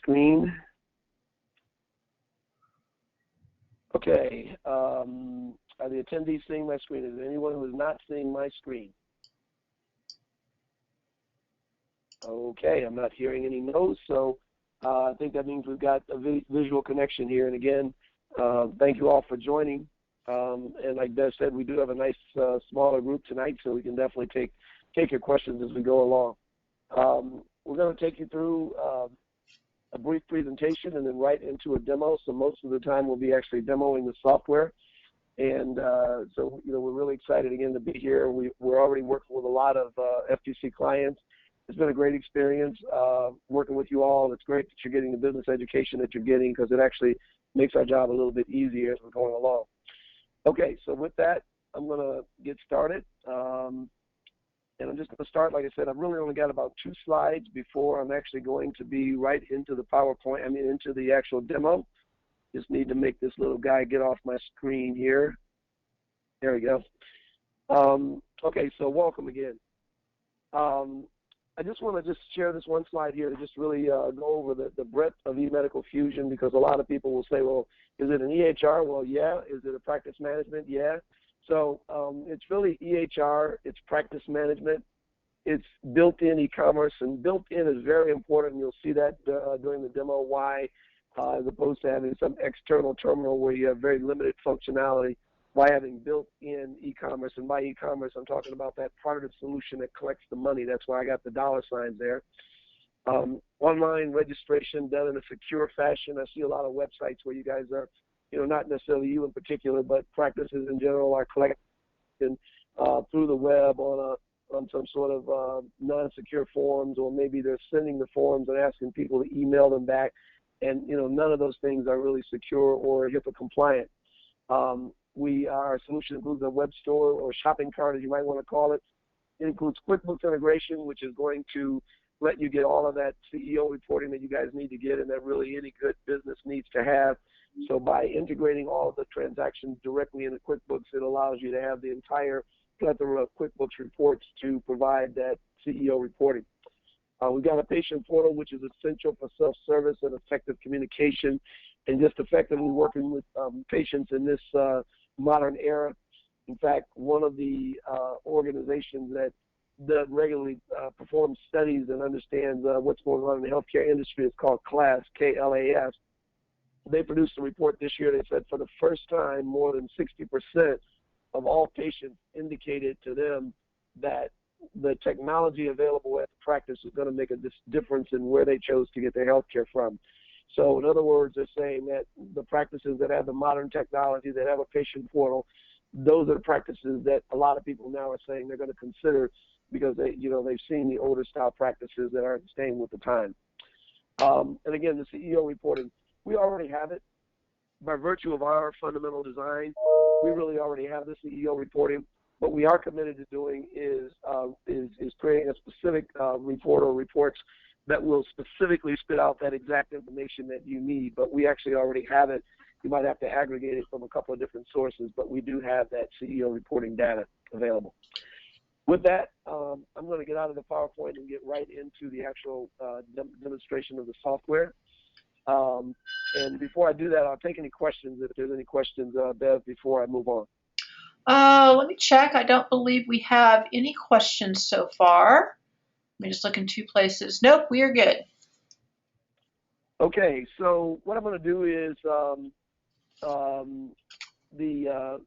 screen. Okay. Are the attendees seeing my screen? Is there anyone who is not seeing my screen? Okay, I'm not hearing any no's, so I think that means we've got a visual connection here. And again, thank you all for joining. And like Des said, we do have a nice smaller group tonight, so we can definitely take your questions as we go along. We're going to take you through a brief presentation and then right into a demo. So most of the time we'll be actually demoing the software. And so, we're really excited again to be here. We're already working with a lot of FTC clients. It's been a great experience working with you all. It's great that you're getting the business education that you're getting, because it actually makes our job a little bit easier as we're going along. Okay, so with that, I'm going to get started. And I'm just going to start, like I said, I've really only got about 2 slides before I'm actually going to be right into the PowerPoint, into the actual demo. Just need to make this little guy get off my screen here. There we go. Okay, so welcome again. I just want to share this one slide here to just really go over the breadth of eMedicalFusion, because a lot of people will say, well, is it an EHR? Well, yeah. Is it a practice management? Yeah. So it's really EHR, it's practice management, it's built-in e-commerce, and built-in is very important. You'll see that during the demo, why, as opposed to having some external terminal where you have very limited functionality, why having built-in e-commerce. And by e-commerce, I'm talking about that part of the solution that collects the money. That's why I got the dollar signs there. Online registration done in a secure fashion. I see a lot of websites where you guys are, not necessarily you in particular, but practices in general are collecting through the web on some sort of non-secure forms, or maybe they're sending the forms and asking people to email them back. And, none of those things are really secure or HIPAA compliant. Our solution includes a web store or shopping cart, as you might want to call it. It includes QuickBooks integration, which is going to let you get all of that CEO reporting that you guys need to get and that really any good business needs to have. So by integrating all of the transactions directly into QuickBooks, it allows you to have the entire plethora of QuickBooks reports to provide that CEO reporting. We've got a patient portal, which is essential for self-service and effective communication, and just effectively working with patients in this modern era. In fact, one of the organizations that regularly performs studies and understands what's going on in the healthcare industry is called KLAS, K-L-A-S. They produced a report this year. They said for the first time, more than 60% of all patients indicated to them that the technology available at the practice is going to make a difference in where they chose to get their health care from. So in other words, they're saying that the practices that have the modern technology, that have a patient portal, those are the practices that a lot of people now are saying they're going to consider, because they've seen the older style practices that aren't staying with the time. And again, the CEO reporting, we already have it. By virtue of our fundamental design, we really already have the CEO reporting. What we are committed to doing is creating a specific report or reports that will specifically spit out that exact information that you need. But we actually already have it. You might have to aggregate it from a couple of different sources, but we do have that CEO reporting data available. With that, I'm going to get out of the PowerPoint and get right into the actual demonstration of the software. And before I do that, I'll take any questions, if there's any questions, Bev, before I move on. Let me check. I don't believe we have any questions so far. Let me just look in 2 places. Nope, we are good. Okay, so what I'm going to do is the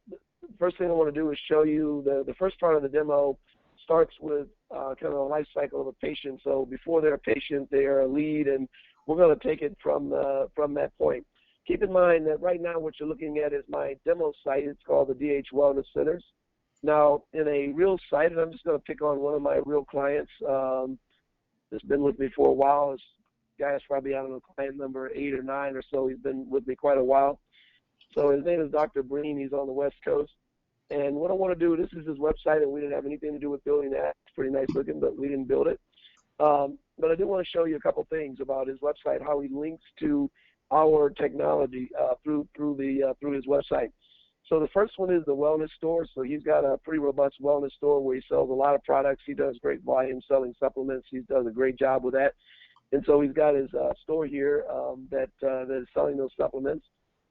first thing I want to do is show you the first part of the demo starts with kind of a life cycle of a patient. So before they're a patient, they are a lead, and we're going to take it from that point. Keep in mind that right now what you're looking at is my demo site. It's called the DH Wellness Centers. Now, in a real site, and I'm just going to pick on one of my real clients that's been with me for a while. This guy is probably, I don't know, client number 8 or 9 or so. He's been with me quite a while. So his name is Dr. Breen. He's on the West Coast. And what I want to do, this is his website, and we didn't have anything to do with building that. It's pretty nice looking, but we didn't build it. But I do want to show you a couple things about his website, how he links to our technology through his website. So the first one is the wellness store. So he's got a pretty robust wellness store where he sells a lot of products. He does great volume selling supplements. He does a great job with that. And so he's got his store here that is selling those supplements.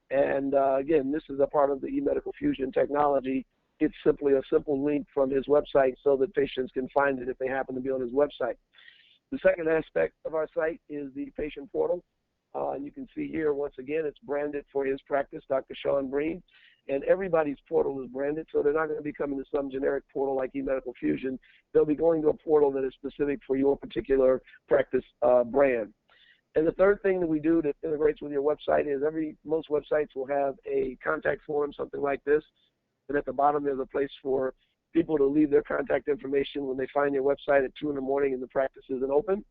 And again, this is a part of the eMedicalFusion technology. It's simply a simple link from his website so that patients can find it if they happen to be on his website. The second aspect of our site is the patient portal. And you can see here, once again, it's branded for his practice, Dr. Sean Breen. And everybody's portal is branded, so they're not going to be coming to some generic portal like eMedicalFusion. They'll be going to a portal that is specific for your particular practice brand. And the third thing that we do that integrates with your website is most websites will have a contact form, something like this. And at the bottom, there's a place for people to leave their contact information when they find your website at 2 in the morning and the practice isn't open.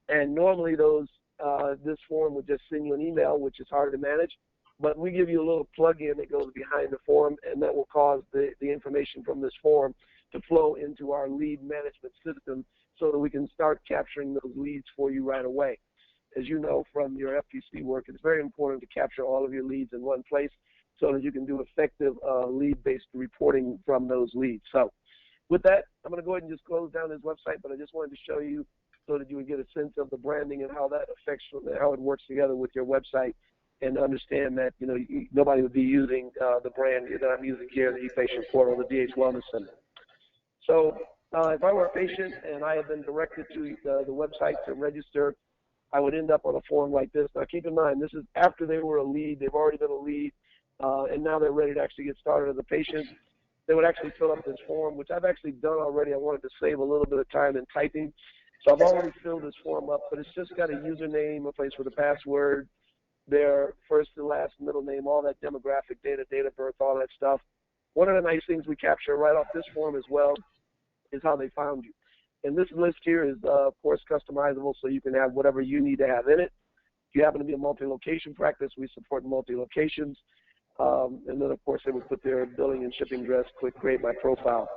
And normally this form would just send you an email, which is hard to manage. But we give you a little plug-in that goes behind the form, and that will cause the information from this form to flow into our lead management system so that we can start capturing those leads for you right away. As you know from your FTC work, it's very important to capture all of your leads in one place so that you can do effective lead-based reporting from those leads. So with that, I'm going to go ahead and just close down this website, but I just wanted to show you so that you would get a sense of the branding and how that affects, how it works together with your website, and understand that nobody would be using the brand that I'm using here, the ePatient Portal, the DH Wellness Center. So if I were a patient and I had been directed to the website to register, I would end up on a form like this. Now keep in mind, this is after they were a lead. They've already been a lead, and now they're ready to actually get started as a patient. They would actually fill up this form, which I've actually done already. I wanted to save a little bit of time in typing. So I've already filled this form up, but it's just got a username, a place for the password, their first and last, middle name, all that demographic data, date of birth, all that stuff. One of the nice things we capture right off this form as well is how they found you. And this list here is, of course, customizable, so you can have whatever you need to have in it. If you happen to be a multi-location practice, we support multi-locations. And then, of course, they would put their billing and shipping address, click Create My Profile.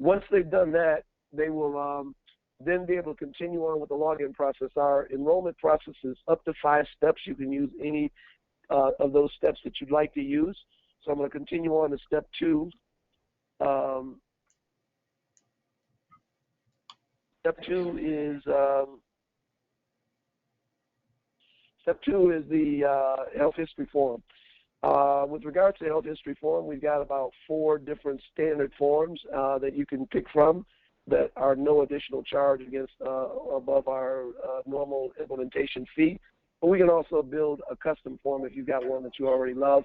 Once they've done that, they will then be able to continue on with the login process. Our enrollment process is up to 5 steps. You can use any of those steps that you'd like to use. So I'm going to continue on to step 2. Step two is the health history form. With regards to the health history form, we've got about 4 different standard forms that you can pick from that are no additional charge above our normal implementation fee. But we can also build a custom form if you've got one that you already love,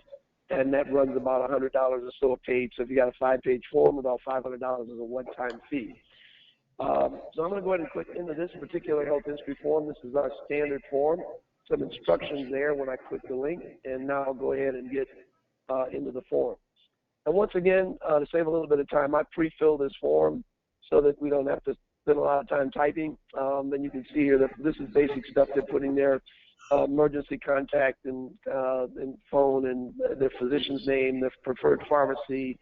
and that runs about $100 or so a page. So if you got a 5-page form, about $500 is a one-time fee. So I'm going to go ahead and click into this particular health history form. This is our standard form. Some instructions there when I click the link, and now I'll go ahead and get into the form. And once again, to save a little bit of time, I pre-fill this form so that we don't have to spend a lot of time typing. Then you can see here that this is basic stuff they're putting there. Emergency contact and phone and their physician's name, their preferred pharmacy,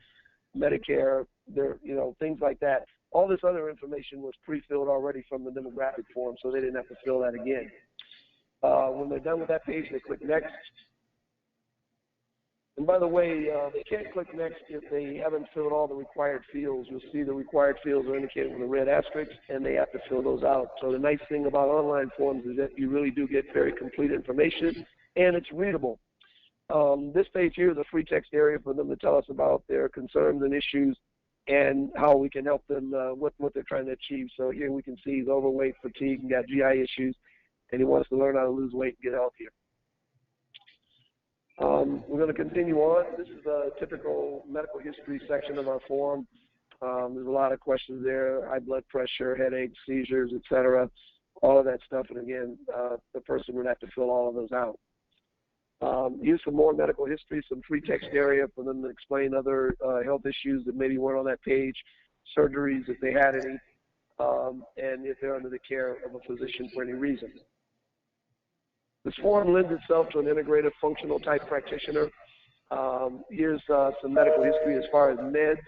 Medicare, their things like that. All this other information was pre-filled already from the demographic form, so they didn't have to fill that again. When they're done with that page, they click Next. And by the way, they can't click Next if they haven't filled all the required fields. You'll see the required fields are indicated with a red asterisk, and they have to fill those out. So the nice thing about online forms is that you really do get very complete information, and it's readable. This page here is a free text area for them to tell us about their concerns and issues and how we can help them, what they're trying to achieve. So here we can see he's overweight, fatigue, and got GI issues, and he wants to learn how to lose weight and get healthier. We're going to continue on. This is a typical medical history section of our form. There's a lot of questions there: high blood pressure, headaches, seizures, etc. All of that stuff. And again, the person would have to fill all of those out. Use some more medical history, some free text area for them to explain other health issues that maybe weren't on that page, surgeries if they had any, and if they're under the care of a physician for any reason. This form lends itself to an integrative functional type practitioner. Here's some medical history as far as meds.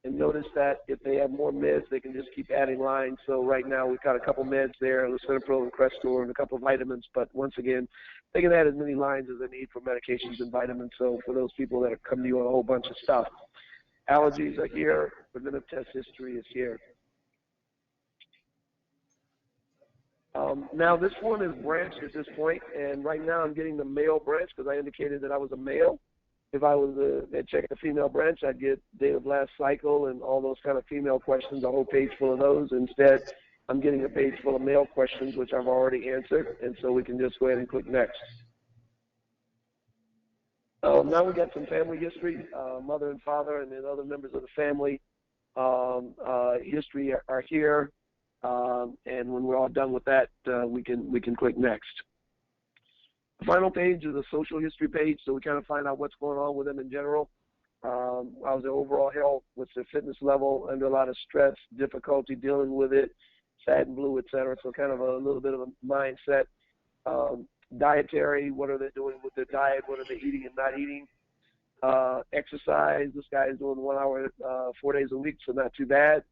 And notice that if they have more meds, they can just keep adding lines. So right now we've got a couple meds there, Lisinopril and Crestor, and a couple of vitamins. But once again, they can add as many lines as they need for medications and vitamins. So for those people that are coming to you on a whole bunch of stuff. Allergies are here. Preventive test history is here. Now this form is branched at this point, and right now I'm getting the male branch because I indicated that I was a male. If I was to check the female branch, I'd get date of last cycle and all those kind of female questions, a whole page full of those. Instead, I'm getting a page full of male questions, which I've already answered, and so we can just go ahead and click next. Now we got some family history, mother and father, and then other members of the family history are here. And when we're all done with that, we can click next. The final page is a social history page, so we kind of find out what's going on with them in general. How's their overall health, what's their fitness level, under a lot of stress, difficulty dealing with it, sad and blue, etc. So kind of a little bit of a mindset. Dietary, what are they doing with their diet, what are they eating and not eating. Exercise, this guy is doing 1 hour 4 days a week, so not too bad.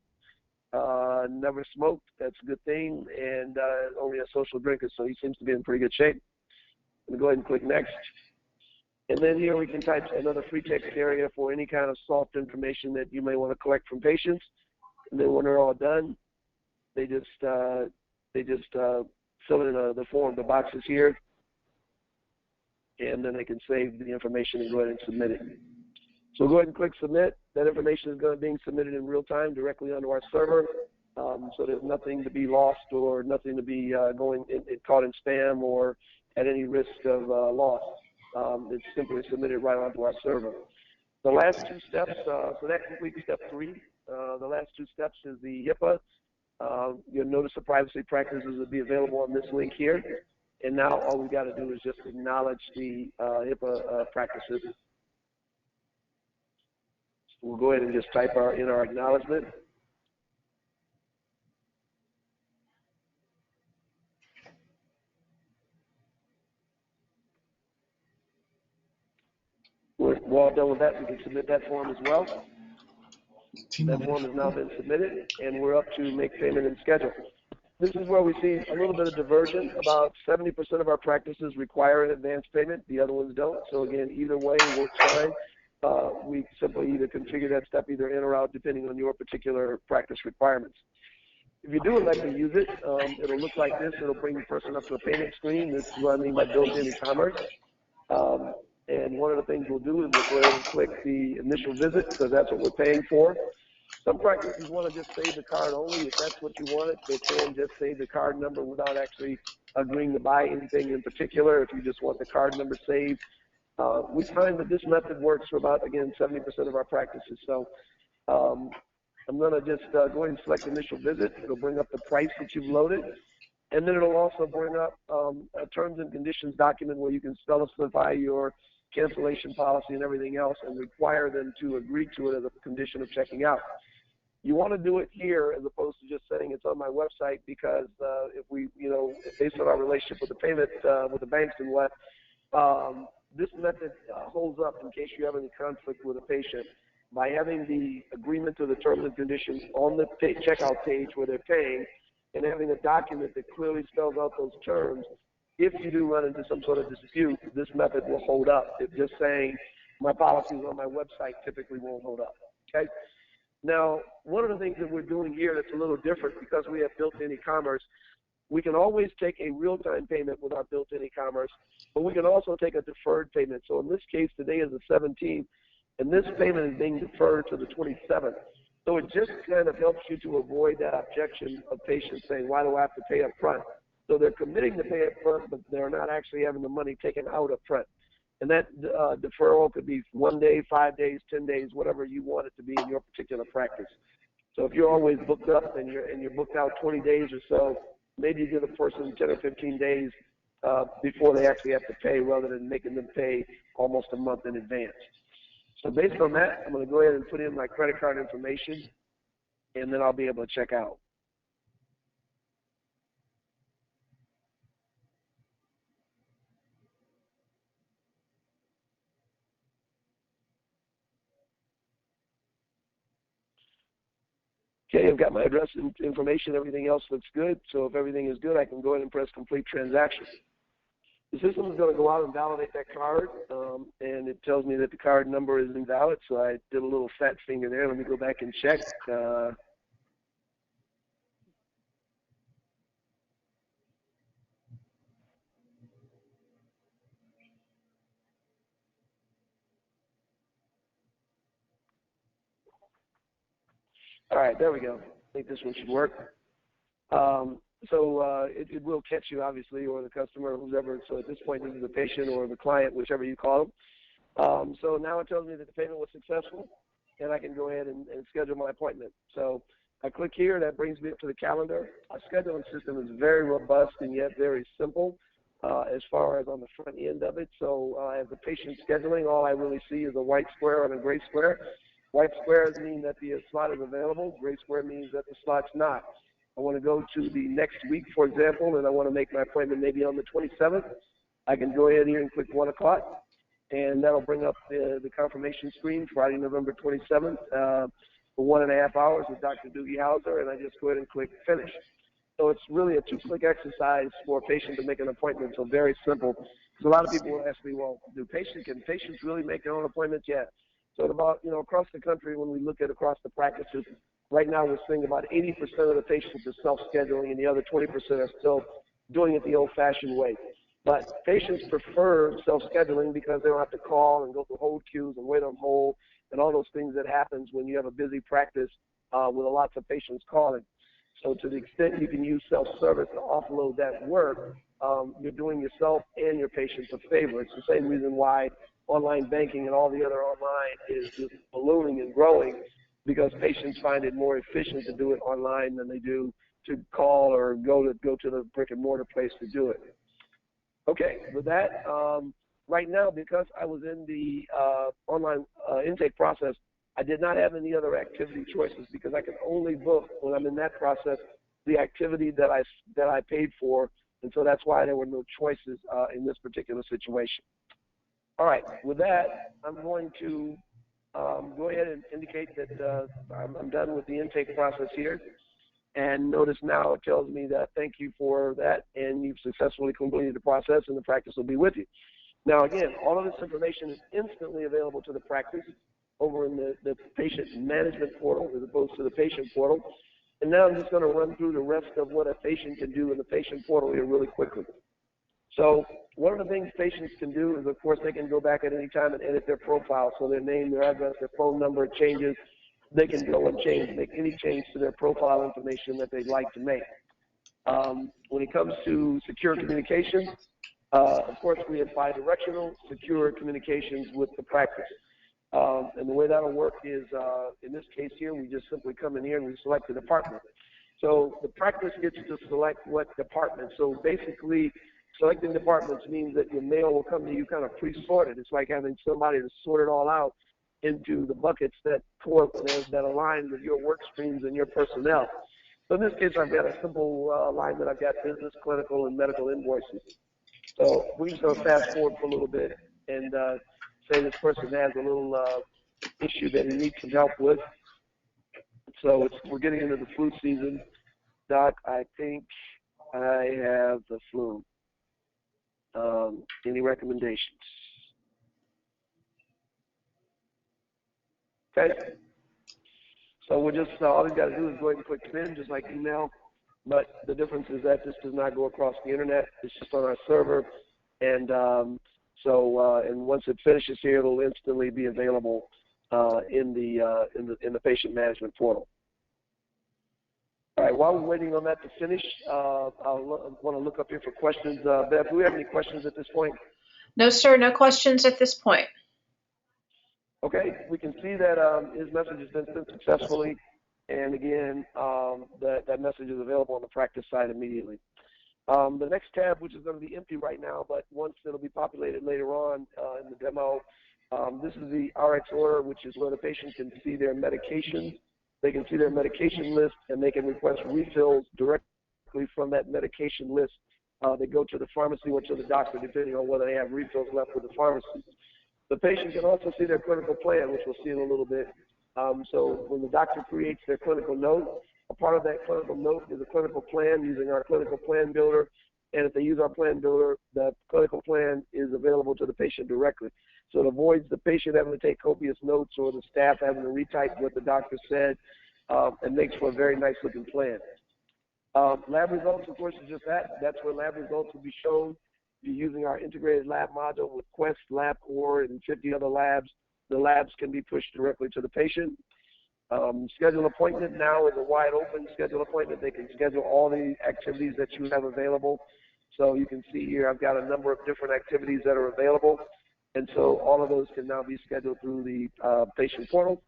Never smoked, that's a good thing, and only a social drinker, so he seems to be in pretty good shape. I'm going to go ahead and click next. And then here we can type another free text area for any kind of soft information that you may want to collect from patients. And then when they're all done, they just fill in the form, the boxes here, and then they can save the information and go ahead and submit it. So go ahead and click submit. That information is going to be being submitted in real time directly onto our server. So there's nothing to be lost or nothing to be caught in spam or at any risk of loss. It's simply submitted right onto our server. The last two steps, so that completes step 3. The last 2 steps is the HIPAA. Your notice of privacy practices will be available on this link here. And now all we've got to do is just acknowledge the HIPAA practices. We'll go ahead and just type in our acknowledgement. We're all done with that. We can submit that form as well. That form has now been submitted, and we're up to make payment and schedule. This is where we see a little bit of diversion. About 70% of our practices require an advance payment. The other ones don't. So again, either way works fine. We simply either configure that step either in or out depending on your particular practice requirements. If you do elect to use it, it'll look like this. It'll bring the person up to a payment screen. This is what I mean by built-in e-commerce. And one of the things we'll do is we'll go ahead and click the initial visit because that's what we're paying for. Some practices want to just save the card only. If that's what you want, they can just save the card number without actually agreeing to buy anything in particular. If you just want the card number saved, we find that this method works for about, again, 70% of our practices. So I'm going to just go ahead and select initial visit. It'll bring up the price that you've loaded. And then it'll also bring up a terms and conditions document where you can specify your cancellation policy and everything else and require them to agree to it as a condition of checking out. You want to do it here as opposed to just saying it's on my website because if we, based on our relationship with the payment, with the banks and what, this method holds up in case you have any conflict with a patient. By having the agreement to the terms and conditions on the checkout page where they're paying and having a document that clearly spells out those terms, if you do run into some sort of dispute, this method will hold up. If just saying my policy is on my website typically won't hold up. Okay. Now, one of the things that we're doing here that's a little different because we have built-in e-commerce, we can always take a real-time payment with our built-in e-commerce, but we can also take a deferred payment. So in this case, today is the 17th, and this payment is being deferred to the 27th. So it just kind of helps you to avoid that objection of patients saying, why do I have to pay up front? So they're committing to pay up front, but they're not actually having the money taken out up front. And that deferral could be 1 day, 5 days, 10 days, whatever you want it to be in your particular practice. So if you're always booked up and you're booked out 20 days or so, maybe you give a person 10 or 15 days before they actually have to pay rather than making them pay almost a month in advance. So based on that, I'm going to go ahead and put in my credit card information, and then I'll be able to check out. Okay, I've got my address and information. Everything else looks good. So if everything is good, I can go ahead and press complete transaction. The system is going to go out and validate that card, and it tells me that the card number is invalid. So I did a little fat finger there. Let me go back and check. All right, there we go. I think this one should work. It will catch you, obviously, or the customer, whoever. So at this point, either the patient or the client, whichever you call them. So now it tells me that the payment was successful, and I can go ahead and schedule my appointment. So I click here. That brings me up to the calendar. Our scheduling system is very robust and yet very simple as far as on the front end of it. So as the patient scheduling, all I really see is a white square and a gray square. White squares mean that the slot is available. Gray square means that the slot's not. I want to go to the next week, for example, and I want to make my appointment maybe on the 27th. I can go ahead here and click 1 o'clock, and that'll bring up the confirmation screen, Friday, November 27th, for 1.5 hours with Dr. Doogie Howser, and I just go ahead and click Finish. So it's really a 2-click exercise for a patient to make an appointment, so very simple. Because a lot of people will ask me, well, can patients really make their own appointments? Yeah. So about, across the country, when we look at across the practices, right now we're seeing about 80% of the patients are self-scheduling, and the other 20% are still doing it the old-fashioned way. But patients prefer self-scheduling because they don't have to call and go through hold queues and wait on hold and all those things that happens when you have a busy practice with lots of patients calling. So to the extent you can use self-service to offload that work, you're doing yourself and your patients a favor. It's the same reason why online banking and all the other online is just ballooning and growing, because patients find it more efficient to do it online than they do to call or go to the brick and mortar place to do it. Okay, with that, right now, because I was in the online intake process, I did not have any other activity choices because I can only book when I'm in that process the activity that I paid for, and so that's why there were no choices in this particular situation. All right, with that, I'm going to go ahead and indicate that I'm done with the intake process here. And notice now it tells me that thank you for that, and you've successfully completed the process, and the practice will be with you. Now, again, all of this information is instantly available to the practice over in the patient management portal as opposed to the patient portal. And now I'm just going to run through the rest of what a patient can do in the patient portal here really quickly. So one of the things patients can do is, of course, they can go back at any time and edit their profile. So their name, their address, their phone number changes. They can go and make any change to their profile information that they'd like to make. When it comes to secure communications, of course, we have bi-directional secure communications with the practice. And the way that'll work is, in this case here, we just simply come in here and we select the department. So the practice gets to select what department. So basically, selecting departments means that your mail will come to you kind of pre-sorted. It's like having somebody to sort it all out into the buckets that align with your work streams and your personnel. So in this case, I've got a simple alignment. I've got business, clinical, and medical invoices. So we're just going to fast forward for a little bit and say this person has a little issue that he needs some help with. So we're getting into the flu season. Doc, I think I have the flu. Any recommendations? Okay. So we're just, all we've got to do is go ahead and click send, just like email. But the difference is that this does not go across the internet. It's just on our server. And and once it finishes here, it'll instantly be available in the patient management portal. All right, while we're waiting on that to finish, I want to look up here for questions. Beth, do we have any questions at this point? No, sir, no questions at this point. Okay, we can see that his message has been sent successfully, and again, that message is available on the practice side immediately. The next tab, which is going to be empty right now, but once it'll be populated later on in the demo, this is the RX order, which is where the patient can see their medications. They can see their medication list, and they can request refills directly from that medication list. They go to the pharmacy or to the doctor, depending on whether they have refills left with the pharmacy. The patient can also see their clinical plan, which we'll see in a little bit. So when the doctor creates their clinical note, a part of that clinical note is a clinical plan using our clinical plan builder. And if they use our plan builder, the clinical plan is available to the patient directly. So it avoids the patient having to take copious notes or the staff having to retype what the doctor said, and makes for a very nice looking plan. Lab results, of course, is just that. That's where lab results will be shown. If you're using our integrated lab module with Quest, LabCorp, and 50 other labs, the labs can be pushed directly to the patient. Schedule appointment now is a wide open schedule appointment. They can schedule all the activities that you have available. So you can see here I've got a number of different activities that are available. And so all of those can now be scheduled through the patient portal.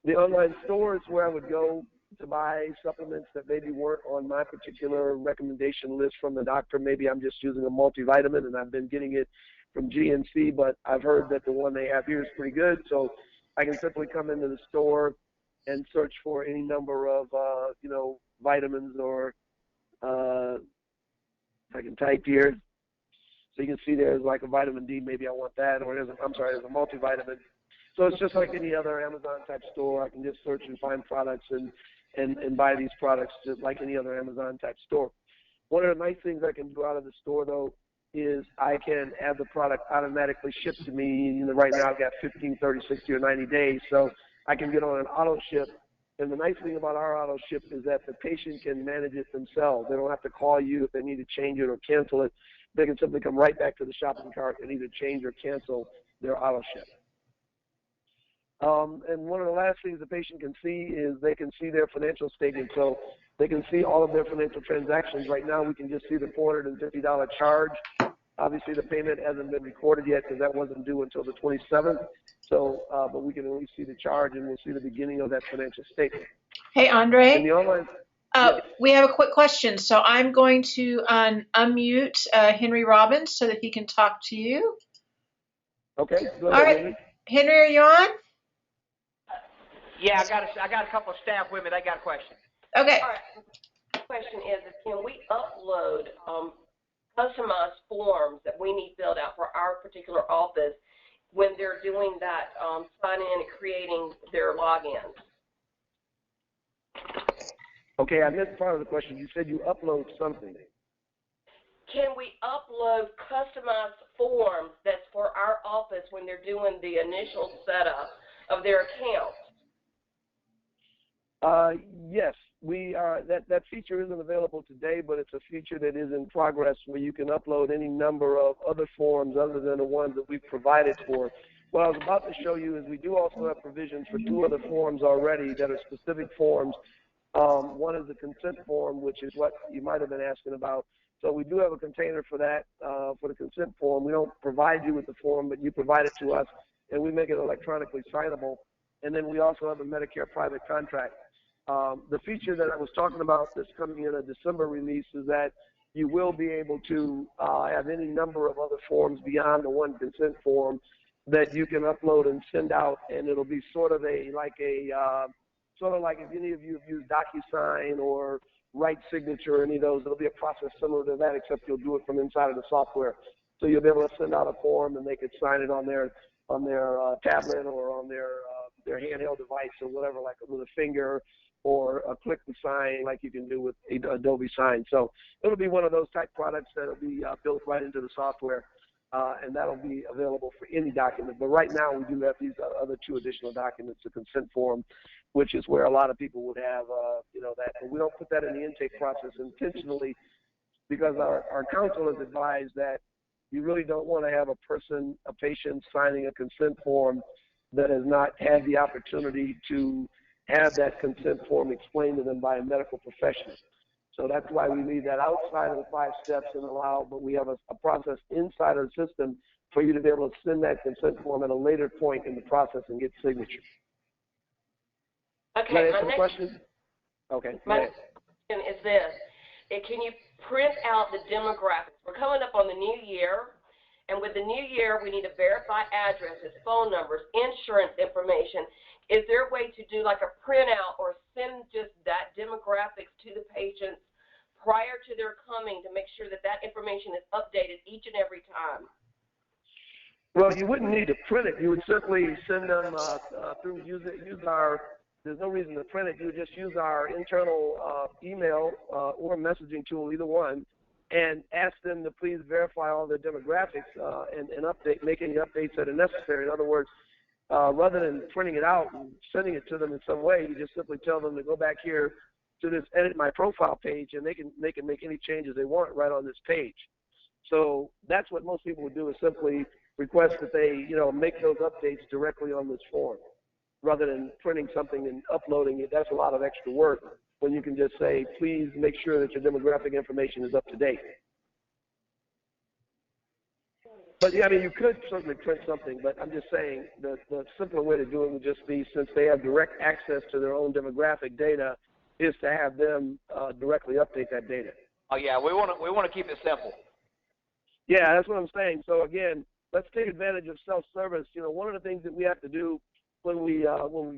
The online store is where I would go to buy supplements that maybe weren't on my particular recommendation list from the doctor. Maybe I'm just using a multivitamin and I've been getting it from GNC, but I've heard that the one they have here is pretty good. So I can simply come into the store and search for any number of, vitamins, or I can type here. So you can see there's like a vitamin D, maybe I want that, or there's a multivitamin. So it's just like any other Amazon type store. I can just search and find products and buy these products just like any other Amazon type store. One of the nice things I can do out of the store though is I can have the product automatically shipped to me. Right now I've got 15, 30, 60, or 90 days, so I can get on an auto ship. And the nice thing about our auto ship is that the patient can manage it themselves. They don't have to call you if they need to change it or cancel it. They can simply come right back to the shopping cart and either change or cancel their auto ship. And one of the last things the patient can see is they can see their financial statement. So they can see all of their financial transactions. Right now we can just see the $450 charge. Obviously the payment hasn't been recorded yet because that wasn't due until the 27th. So, but we can at least see the charge and we'll see the beginning of that financial statement. Hey, Andre. In the online, yes. We have a quick question. So I'm going to unmute Henry Robbins so that he can talk to you. Okay. Go ahead, all right. Henry, are you on? Yeah, I got a couple of staff with me. They got a question. Okay. All right. The question is, can we upload customized forms that we need filled out for our particular office when they're doing that sign in and creating their logins? Okay, I missed part of the question. You said you upload something. Can we upload customized forms that's for our office when they're doing the initial setup of their account? Yes, we are. That feature isn't available today, but it's a feature that is in progress where you can upload any number of other forms other than the ones that we've provided for. What I was about to show you is we do also have provisions for 2 other forms already that are specific forms. One is the consent form, which is what you might have been asking about. So we do have a container for that, for the consent form. We don't provide you with the form, but you provide it to us, and we make it electronically signable. And then we also have a Medicare private contract. The feature that I was talking about that's coming in a December release is that you will be able to have any number of other forms beyond the one consent form that you can upload and send out, and it'll be sort of like if any of you have used DocuSign or Right Signature or any of those, it'll be a process similar to that, except you'll do it from inside of the software. So you'll be able to send out a form and they could sign it on their tablet or on their handheld device or whatever, like with a finger or a click to sign like you can do with Adobe Sign. So it'll be one of those type products that'll be built right into the software, and that'll be available for any document. But right now we do have these other 2 additional documents, the consent form, which is where a lot of people would have, that. And we don't put that in the intake process intentionally because our counsel has advised that you really don't want to have a patient signing a consent form that has not had the opportunity to have that consent form explained to them by a medical professional. So that's why we leave that outside of the 5 steps and allow, but we have a process inside our system for you to be able to send that consent form at a later point in the process and get signature. Okay, my next question. Okay. My question is this: can you print out the demographics? We're coming up on the new year, and with the new year, we need to verify addresses, phone numbers, insurance information. Is there a way to do like a printout or send just that demographics to the patients prior to their coming to make sure that that information is updated each and every time? Well, you wouldn't need to print it. You would simply send them through use our. There's no reason to print it. You would just use our internal email or messaging tool, either one, and ask them to please verify all their demographics and make any updates that are necessary. In other words, rather than printing it out and sending it to them in some way, you just simply tell them to go back here to this edit my profile page, and they can make any changes they want right on this page. So that's what most people would do, is simply request that they make those updates directly on this form. rather than printing something and uploading it. That's a lot of extra work when you can just say, please make sure that your demographic information is up to date. But yeah, I mean, you could certainly print something, but I'm just saying the simpler way to do it would just be, since they have direct access to their own demographic data, is to have them directly update that data. Oh yeah, we want to keep it simple. Yeah, that's what I'm saying. So again, let's take advantage of self-service. You know, one of the things that we have to do when we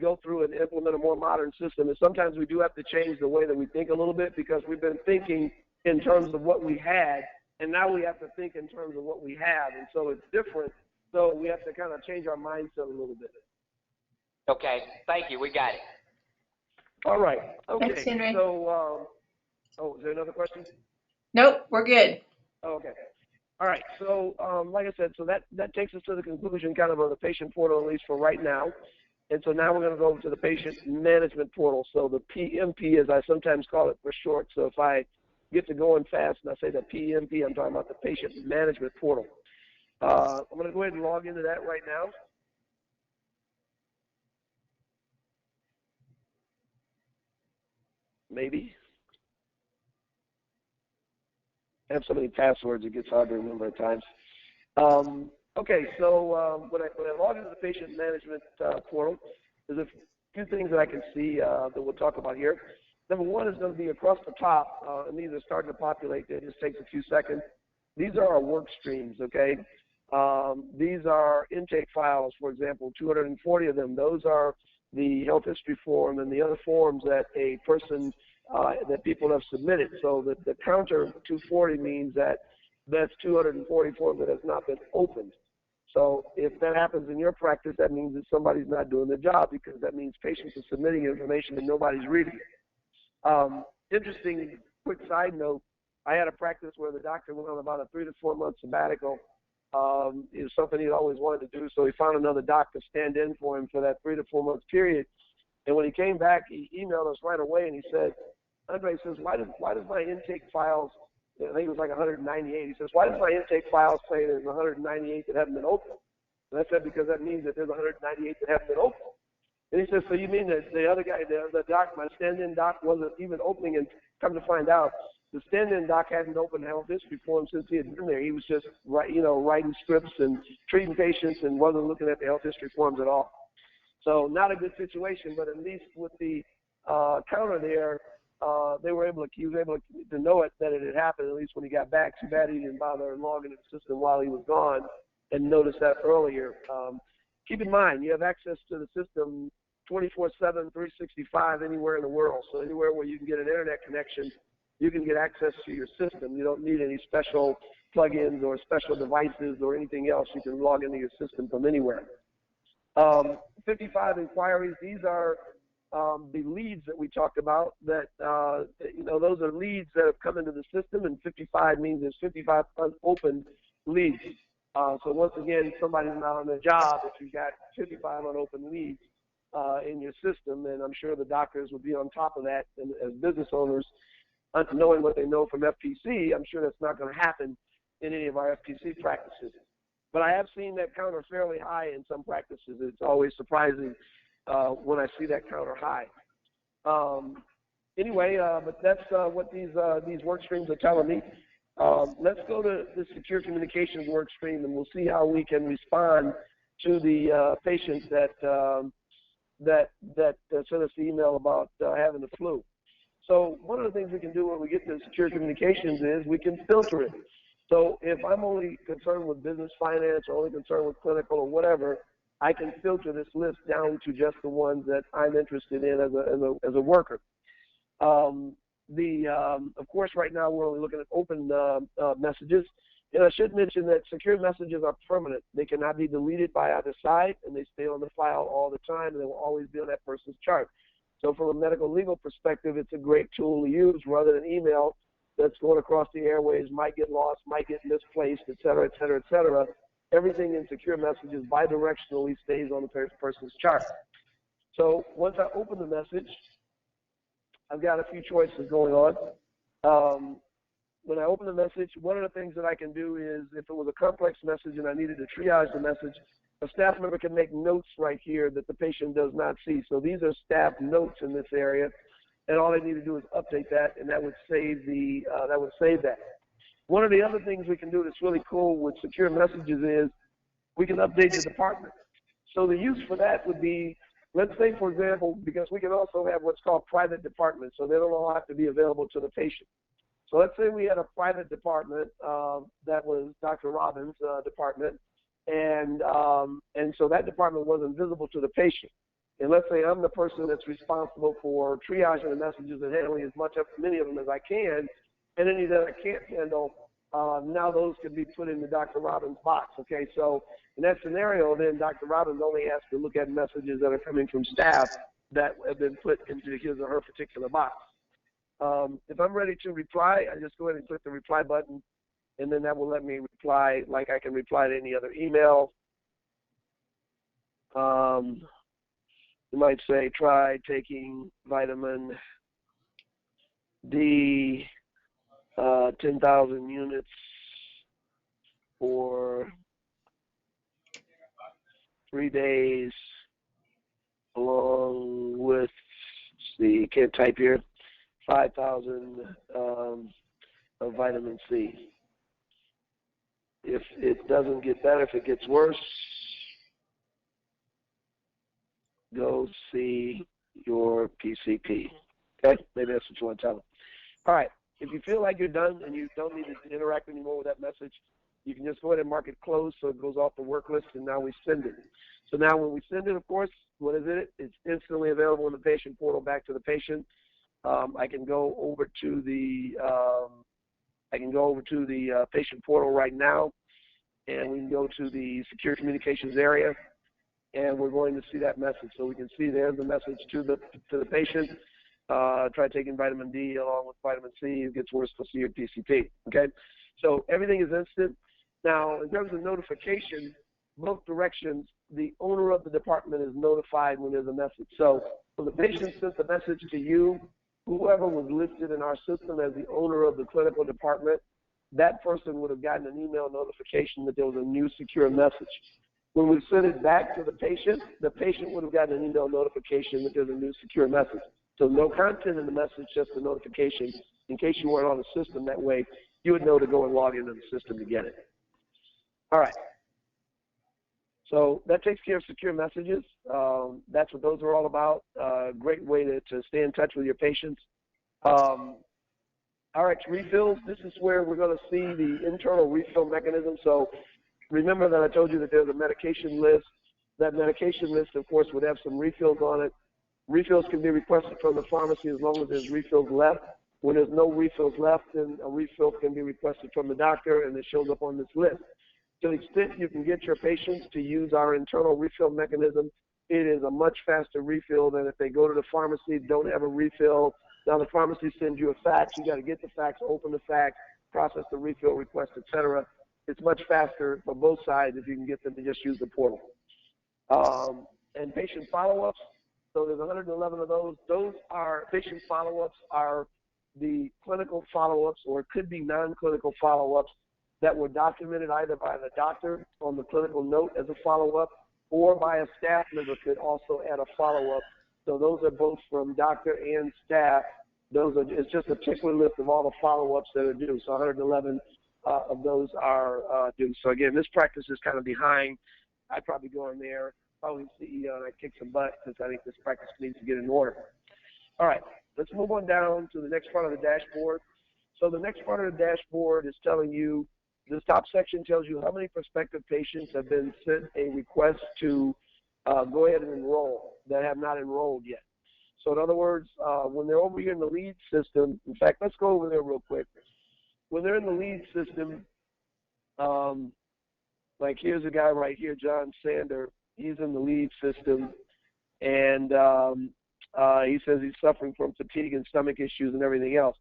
go through and implement a more modern system is sometimes we do have to change the way that we think a little bit, because we've been thinking in terms of what we had, and now we have to think in terms of what we have, and so it's different. So we have to kind of change our mindset a little bit. Okay, thank you. We got it. All right. Okay. Thanks, Henry. So, oh, is there another question? Nope, we're good. Oh, okay. All right. So, like I said, so that takes us to the conclusion kind of the patient portal, at least for right now. And so now we're going to go over to the patient management portal. So the PMP, as I sometimes call it for short. So if I get to going fast and I say the PMP, I'm talking about the patient management portal. I'm going to go ahead and log into that right now. Maybe. I have so many passwords, it gets hard to remember at times. Okay, so when I log into the patient management portal, there's a few things that I can see that we'll talk about here. Number one is going to be across the top, and these are starting to populate. It just takes a few seconds. These are our work streams, okay? These are intake files, for example, 240 of them. Those are the health history form and the other forms that a person, that people have submitted. So the counter 240 means that that's 240 forms that has not been opened. So if that happens in your practice, that means that somebody's not doing their job, because that means patients are submitting information and nobody's reading it. Interesting, quick side note, I had a practice where the doctor went on about a 3 to 4 month sabbatical. It was something he'd always wanted to do, so he found another doc to stand in for him for that 3 to 4 month period. And when he came back, he emailed us right away, and he said, Andre says, why does my intake files, I think it was like 198, he says, why does my intake files say there's 198 that haven't been opened? And I said, because that means that there's 198 that haven't been opened. And he says, so you mean that the other guy, the doc, my stand-in doc wasn't even opening? And come to find out, the stand-in doc hadn't opened health history form since he had been there. He was just writing scripts and treating patients and wasn't looking at the health history forms at all. So not a good situation, but at least with the counter there, he was able to know it, that it had happened, at least when he got back. Too bad he didn't bother logging into the system while he was gone and notice that earlier. Keep in mind, you have access to the system 24/7, 365 anywhere in the world. So anywhere where you can get an internet connection, you can get access to your system. You don't need any special plugins or special devices or anything else. You can log into your system from anywhere. 55 inquiries, these are the leads that we talked about, that, those are leads that have come into the system, and 55 means there's 55 unopened leads. So once again, somebody's not on their job if you've got 55 unopened leads in your system, and I'm sure the doctors would be on top of that. And as business owners, knowing what they know from FPC, I'm sure that's not going to happen in any of our FPC practices. But I have seen that counter fairly high in some practices. It's always surprising when I see that counter high. But that's what these work streams are telling me. Let's go to the secure communications work stream, and we'll see how we can respond to the patients that sent us the email about having the flu. So one of the things we can do when we get to secure communications is we can filter it. So if I'm only concerned with business finance or only concerned with clinical or whatever, I can filter this list down to just the ones that I'm interested in as a worker. Of course, right now we're only looking at open messages. And I should mention that secure messages are permanent. They cannot be deleted by either side, and they stay on the file all the time, and they will always be on that person's chart. So from a medical legal perspective, it's a great tool to use rather than email that's going across the airways, might get lost, might get misplaced, et cetera, et cetera, et cetera. Everything in secure messages bidirectionally stays on the person's chart. So once I open the message, I've got a few choices going on. When I open the message, one of the things that I can do is, if it was a complex message and I needed to triage the message, a staff member can make notes right here that the patient does not see. So these are staff notes in this area, and all they need to do is update that, and that would save that. One of the other things we can do that's really cool with secure messages is we can update the department. So the use for that would be, let's say, for example, because we can also have what's called private departments, so they don't all have to be available to the patient. So let's say we had a private department that was Dr. Robbins' department, and so that department wasn't visible to the patient. And let's say I'm the person that's responsible for triaging the messages and handling many of them as I can, and any that I can't handle, now those can be put in the Dr. Robbins box. Okay, so in that scenario, then Dr. Robbins only has to look at messages that are coming from staff that have been put into his or her particular box. If I'm ready to reply, I just go ahead and click the reply button, and then that will let me reply like I can reply to any other email. You might say, try taking vitamin D 10,000 units for 3 days, along with, can't type here, 5,000 of vitamin C. If it doesn't get better, if it gets worse, go see your PCP. Okay? Maybe that's what you want to tell them. All right. If you feel like you're done and you don't need to interact anymore with that message, you can just go ahead and mark it closed so it goes off the work list, and now we send it. So now when we send it, of course, what is it? It's instantly available in the patient portal back to the patient. I can go over to the patient portal right now, and we can go to the secure communications area, and we're going to see that message. So we can see there's the message to the patient. Try taking vitamin D along with vitamin C. It gets worse, go see your PCP. Okay, so everything is instant. Now, in terms of notification, both directions, the owner of the department is notified when there's a message. So when the patient sent the message to you, whoever was listed in our system as the owner of the clinical department, that person would have gotten an email notification that there was a new secure message. When we send it back to the patient would have gotten an email notification that there's a new secure message. So no content in the message, just a notification. In case you weren't on the system, that way you would know to go and log into the system to get it. All right. So that takes care of secure messages. That's what those are all about. Great way to stay in touch with your patients. RX refills, this is where we're going to see the internal refill mechanism. So remember that I told you that there's a medication list. That medication list, of course, would have some refills on it. Refills can be requested from the pharmacy as long as there's refills left. When there's no refills left, then a refill can be requested from the doctor, and it shows up on this list. To the extent you can get your patients to use our internal refill mechanism, it is a much faster refill than if they go to the pharmacy, don't have a refill. Now the pharmacy sends you a fax. You got to get the fax, open the fax, process the refill request, etc. It's much faster for both sides if you can get them to just use the portal. And patient follow-ups. So there's 111 of those. Those are patient follow-ups are the clinical follow-ups, or it could be non-clinical follow-ups that were documented either by the doctor on the clinical note as a follow-up, or by a staff member could also add a follow-up. So those are both from doctor and staff. It's just a particular list of all the follow-ups that are due. So 111 of those are due. So again, this practice is kind of behind. I'd probably go in there, probably CEO, and I'd kick some butt because I think this practice needs to get in order. All right, let's move on down to the next part of the dashboard. So the next part of the dashboard is telling you, this top section tells you how many prospective patients have been sent a request to go ahead and enroll that have not enrolled yet. So in other words, when they're over here in the lead system, in fact, let's go over there real quick. When they're in the lead system, like here's a guy right here, John Sander. He's in the lead system, and he says he's suffering from fatigue and stomach issues and everything else.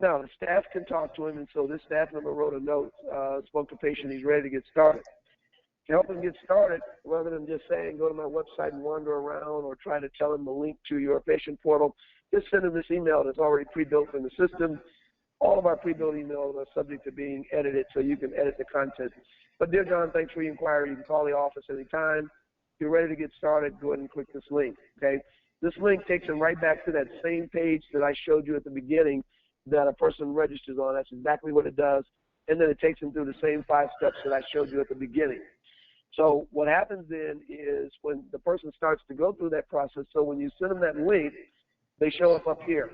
Now, the staff can talk to him, and so this staff member wrote a note, spoke to the patient, he's ready to get started. To help him get started, rather than just saying, go to my website and wander around or try to tell him the link to your patient portal, just send him this email that's already pre-built in the system. all of our pre-built emails are subject to being edited, so you can edit the content. But dear John, thanks for your inquiry. You can call the office anytime. If you're ready to get started, go ahead and click this link, okay? This link takes them right back to that same page that I showed you at the beginning that a person registers on. That's exactly what it does. And then it takes them through the same 5 steps that I showed you at the beginning. So what happens then is when the person starts to go through that process, so when you send them that link, they show up here.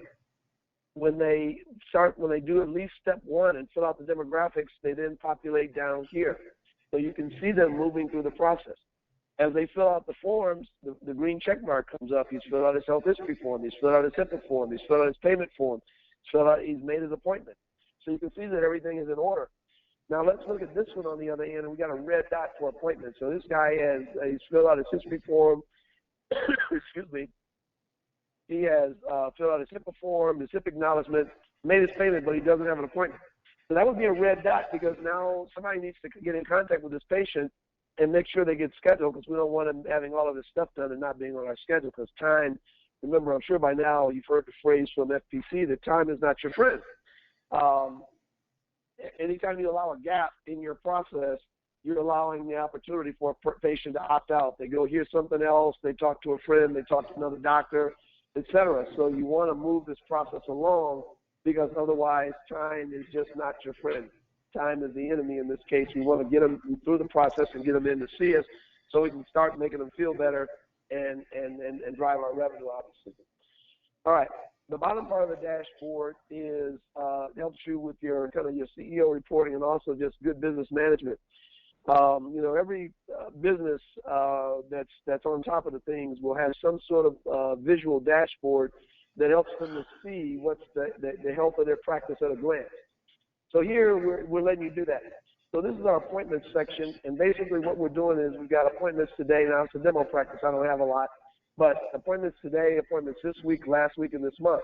When they do at least step 1 and fill out the demographics, they then populate down here. So you can see them moving through the process. As they fill out the forms, the green check mark comes up. He's filled out his health history form. He's filled out his HIPAA form. He's filled out his payment form. He's made his appointment. So you can see that everything is in order. Now let's look at this one on the other end, and we got a red dot for appointment. So this guy he's filled out his history form. Excuse me. He has filled out his HIPAA form, his HIPAA acknowledgement, made his payment, but he doesn't have an appointment. So that would be a red dot because now somebody needs to get in contact with this patient and make sure they get scheduled because we don't want them having all of this stuff done and not being on our schedule because time, remember, I'm sure by now you've heard the phrase from FPC that time is not your friend. Anytime you allow a gap in your process, you're allowing the opportunity for a patient to opt out. They go hear something else, they talk to a friend, they talk to another doctor, etc. So you want to move this process along because otherwise time is just not your friend. Time is the enemy in this case. We want to get them through the process and get them in to see us so we can start making them feel better and drive our revenue, obviously. All right. The bottom part of the dashboard helps you with your kind of your CEO reporting and also just good business management. Every business that's on top of the things will have some sort of visual dashboard that helps them to see what's the health of their practice at a glance. So here we're letting you do that. So this is our appointments section, and basically what we're doing is we've got appointments today. Now it's a demo practice. I don't have a lot, but appointments today, appointments this week, last week, and this month.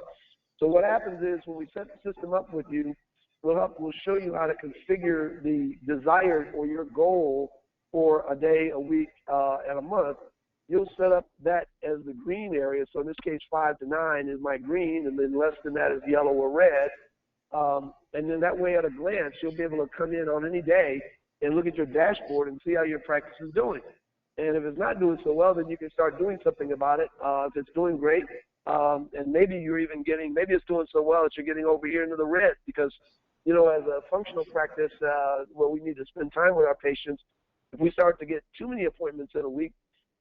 So what happens is when we set the system up with you, we'll show you how to configure the desired or your goal for a day, a week, and a month. You'll set up that as the green area. So in this case, 5 to 9 is my green, and then less than that is yellow or red. And then that way at a glance, you'll be able to come in on any day and look at your dashboard and see how your practice is doing. And if it's not doing so well, then you can start doing something about it. If it's doing great, and maybe it's doing so well that you're getting over here into the red because, as a functional practice where we need to spend time with our patients, if we start to get too many appointments in a week,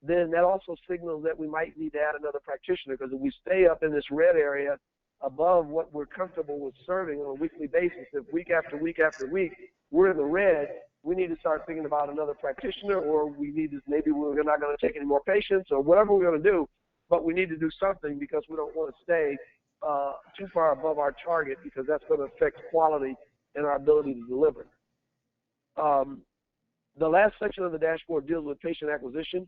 then that also signals that we might need to add another practitioner because if we stay up in this red area above what we're comfortable with serving on a weekly basis, if week after week after week we're in the red, we need to start thinking about another practitioner, or maybe we're not going to take any more patients, or whatever we're going to do, but we need to do something because we don't want to stay too far above our target because that's going to affect quality and our ability to deliver. The last section of the dashboard deals with patient acquisition.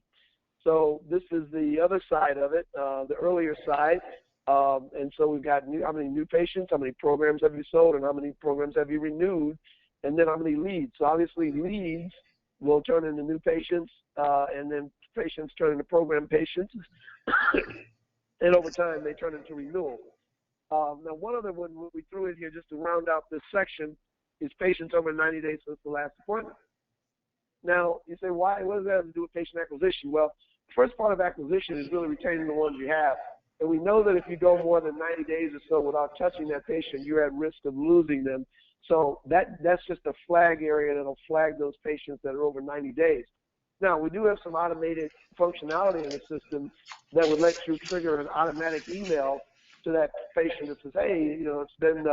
So this is the other side of it, the earlier side. And so we've got how many new patients, how many programs have you sold, and how many programs have you renewed, and then how many leads. So obviously leads will turn into new patients, and then patients turn into program patients, and over time they turn into renewal. Now one other one we threw in here just to round out this section is patients over 90 days since the last appointment. Now you say, why? What does that have to do with patient acquisition? Well, the first part of acquisition is really retaining the ones you have. And we know that if you go more than 90 days or so without touching that patient, you're at risk of losing them. So that's just a flag area that'll flag those patients that are over 90 days. Now, we do have some automated functionality in the system that would let you trigger an automatic email to that patient that says, hey, it's been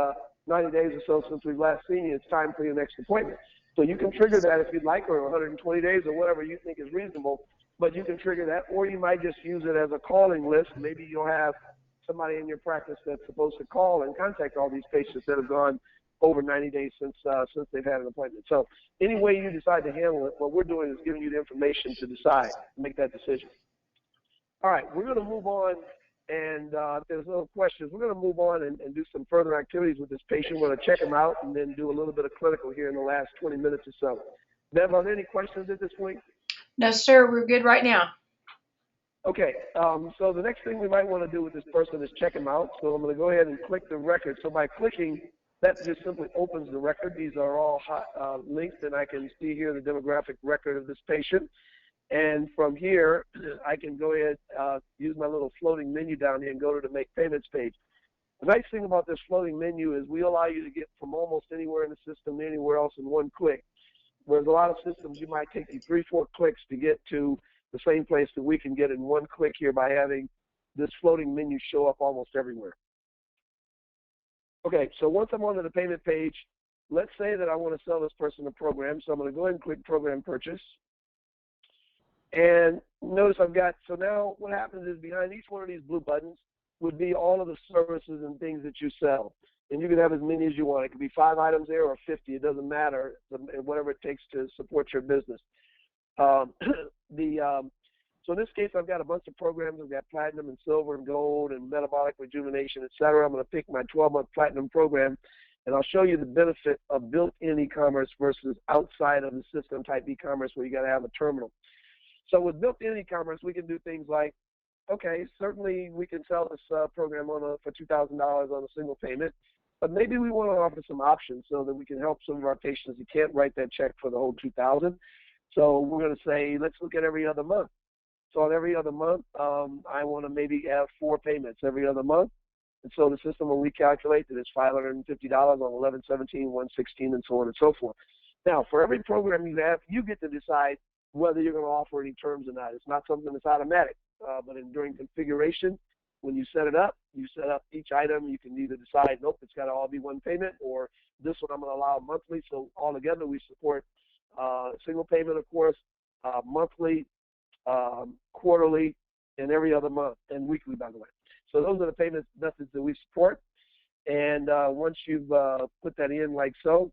90 days or so since we've last seen you. It's time for your next appointment. So you can trigger that if you'd like, or 120 days or whatever you think is reasonable. But you can trigger that, or you might just use it as a calling list. Maybe you'll have somebody in your practice that's supposed to call and contact all these patients that have gone over 90 days since they've had an appointment. So any way you decide to handle it, what we're doing is giving you the information to decide, make that decision. All right, we're going to move on, and if there's no questions, we're going to move on and do some further activities with this patient. We're going to check him out and then do a little bit of clinical here in the last 20 minutes or so. Bev, are there any questions at this point? No, sir, we're good right now. Okay, so the next thing we might want to do with this person is check him out. So I'm going to go ahead and click the record. So by clicking That just simply opens the record. These are all linked, and I can see here the demographic record of this patient. And from here, I can go ahead, use my little floating menu down here and go to the Make Payments page. The nice thing about this floating menu is we allow you to get from almost anywhere in the system to anywhere else in one click. Whereas a lot of systems, you might take you 3-4 clicks to get to the same place that we can get in one click here by having this floating menu show up almost everywhere. Okay, so once I'm onto the payment page, let's say that I want to sell this person a program. So I'm going to go ahead and click Program Purchase. And notice I've got, so now what happens is behind each one of these blue buttons would be all of the services and things that you sell. And you can have as many as you want. It could be 5 items there or 50. It doesn't matter, whatever it takes to support your business. So in this case, I've got a bunch of programs. I've got Platinum and Silver and Gold and Metabolic Rejuvenation, et cetera. I'm going to pick my 12-month Platinum program, and I'll show you the benefit of built-in e-commerce versus outside of the system type e-commerce where you got to have a terminal. So with built-in e-commerce, we can do things like, okay, certainly we can sell this program for $2,000 on a single payment, but maybe we want to offer some options so that we can help some of our patients who can't write that check for the whole $2,000. So we're going to say, let's look at every other month. So on every other month, I want to maybe have 4 payments every other month. And so the system will recalculate that it's $550 on 11, 17, 116, and so on and so forth. Now, for every program you have, you get to decide whether you're going to offer any terms or not. It's not something that's automatic. But during configuration, when you set it up, you set up each item. You can either decide, nope, it's got to all be one payment, or this one I'm going to allow monthly. So altogether, we support single payment, of course, monthly, quarterly, and every other month, and weekly, by the way. So those are the payment methods that we support. And once you've put that in like so,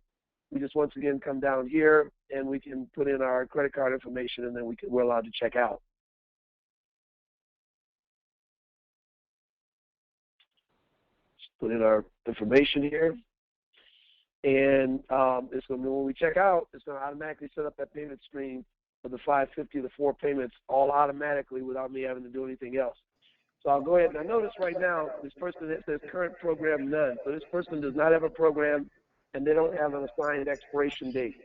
we just once again come down here, and we can put in our credit card information, and then we're allowed to check out. Put in our information here, and it's going to, when we check out, it's going to automatically set up that payment stream for the $550, the 4 payments, all automatically without me having to do anything else. So I'll go ahead. Now notice right now, this person, it says current program none. So this person does not have a program, and they don't have an assigned expiration date.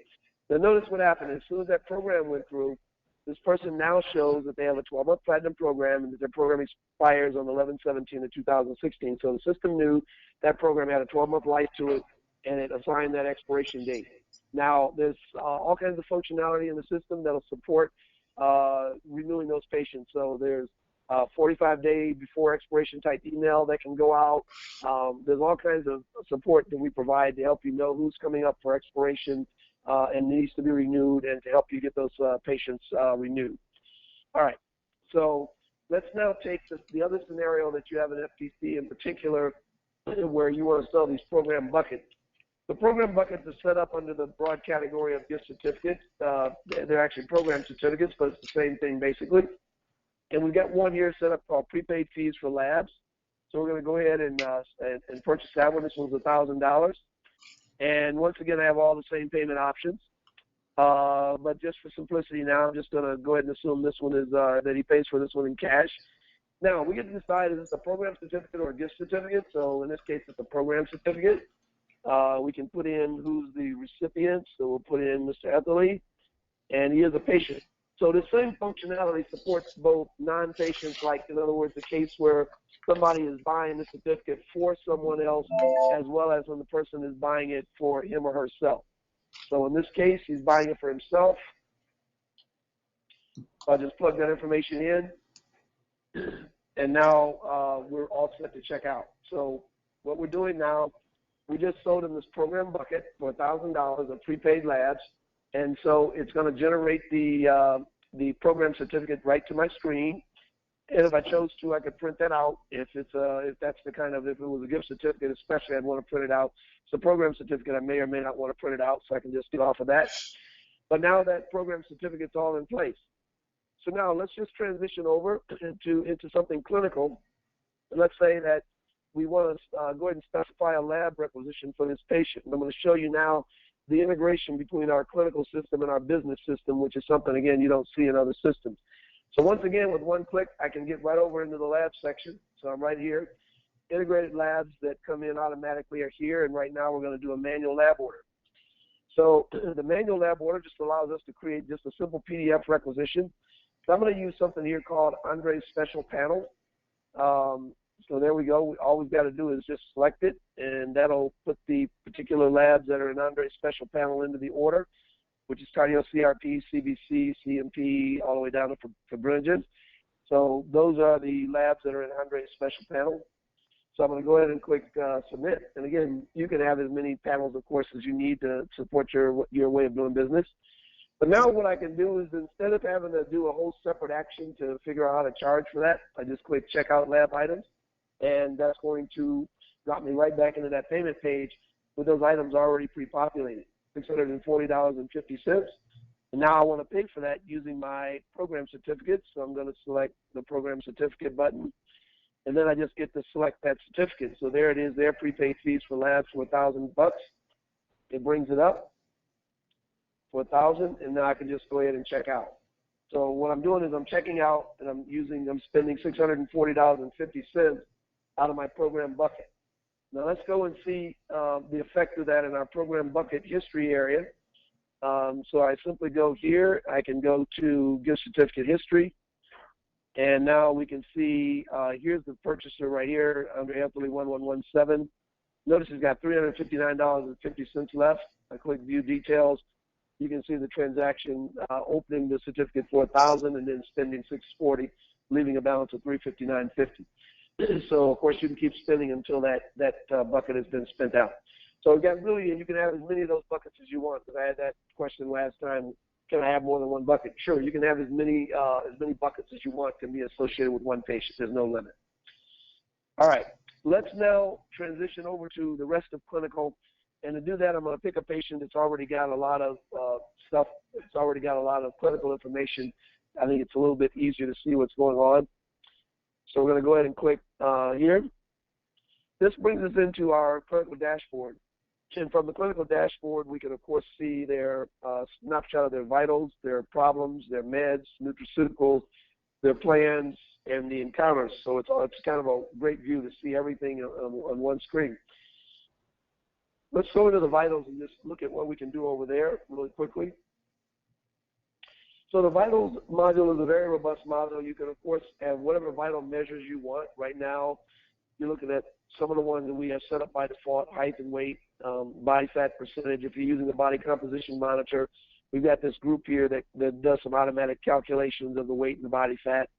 Now notice what happened. As soon as that program went through, this person now shows that they have a 12-month Platinum program and that their program expires on 11/17 of 2016. So the system knew that program had a 12-month life to it, and it assigned that expiration date. Now, there's all kinds of functionality in the system that will support renewing those patients. So there's 45-day before expiration type email that can go out. There's all kinds of support that we provide to help you know who's coming up for expiration and needs to be renewed, and to help you get those patients renewed. All right, so let's now take the other scenario that you have an FTC in particular, where you want to sell these program buckets. The program buckets are set up under the broad category of gift certificates. They're actually program certificates, but it's the same thing basically. And we've got one here set up called prepaid fees for labs. So we're going to go ahead and purchase that one. This one's $1,000. And once again, I have all the same payment options. But just for simplicity now, I'm just going to go ahead and assume this one is that he pays for this one in cash. Now, we get to decide is this a program certificate or a gift certificate. So in this case, it's a program certificate. We can put in who's the recipient. So we'll put in Mr. Etherly, and he is a patient. So the same functionality supports both non-patients, like in other words, the case where somebody is buying the certificate for someone else, as well as when the person is buying it for him or herself. So in this case, he's buying it for himself. I'll just plug that information in, and now we're all set to check out. So what we're doing now, we just sold him this program bucket for $1,000 of prepaid labs, and so it's going to generate the program certificate right to my screen. And if I chose to, I could print that out. If it was a gift certificate, especially, I'd want to print it out. It's a program certificate, I may or may not want to print it out, so I can just get off of that. But now that program certificate's all in place. So now let's just transition over into something clinical. And let's say that we want to go ahead and specify a lab requisition for this patient. And I'm going to show you now the integration between our clinical system and our business system, which is something, again, you don't see in other systems. So once again, with one click, I can get right over into the lab section. So I'm right here. integrated labs that come in automatically are here, and right now we're going to do a manual lab order. So the manual lab order just allows us to create just a simple PDF requisition. So I'm going to use something here called Andre's Special Panel. So there we go. All we've got to do is just select it, and that'll put the particular labs that are in Andre's Special Panel into the order, which is cardio, CRP, CBC, CMP, all the way down to fibrinogen. So those are the labs that are in Andre's Special Panel. So I'm going to go ahead and click Submit. And again, you can have as many panels, of course, as you need to support your way of doing business. But now what I can do is, instead of having to do a whole separate action to figure out how to charge for that, I just click Checkout Lab Items, and that's going to drop me right back into that payment page with those items already pre-populated, $640.50. And now I want to pay for that using my program certificate, so I'm going to select the program certificate button, and then I just get to select that certificate. So there it is, their prepaid fees for labs for $1,000. It brings it up for $1,000, and now I can just go ahead and check out. So what I'm doing is I'm checking out, and I'm spending $640.50 out of my program bucket. Now let's go and see the effect of that in our program bucket history area. So I simply go here. I can go to gift certificate history, and now we can see here's the purchaser right here under Anthony 1117. Notice he's got $359.50 left. I click View Details. You can see the transaction opening the certificate for $1,000 and then spending $640, leaving a balance of $359.50. So of course you can keep spending until that bucket has been spent out. So again, really, you can have as many of those buckets as you want. Because I had that question last time: can I have more than one bucket? Sure, you can have as many buckets as you want can be associated with one patient. There's no limit. All right, let's now transition over to the rest of clinical. And to do that, I'm going to pick a patient that's already got a lot of stuff. It's already got a lot of clinical information. I think it's a little bit easier to see what's going on. So we're going to go ahead and click here. This brings us into our clinical dashboard. And from the clinical dashboard, we can, of course, see their snapshot of their vitals, their problems, their meds, nutraceuticals, their plans, and the encounters. So it's kind of a great view to see everything on one screen. Let's go into the vitals and just look at what we can do over there really quickly. So the vitals module is a very robust module. You can, of course, have whatever vital measures you want. Right now, you're looking at some of the ones that we have set up by default: height and weight, body fat percentage. If you're using the body composition monitor, we've got this group here that does some automatic calculations of the weight and the body fat.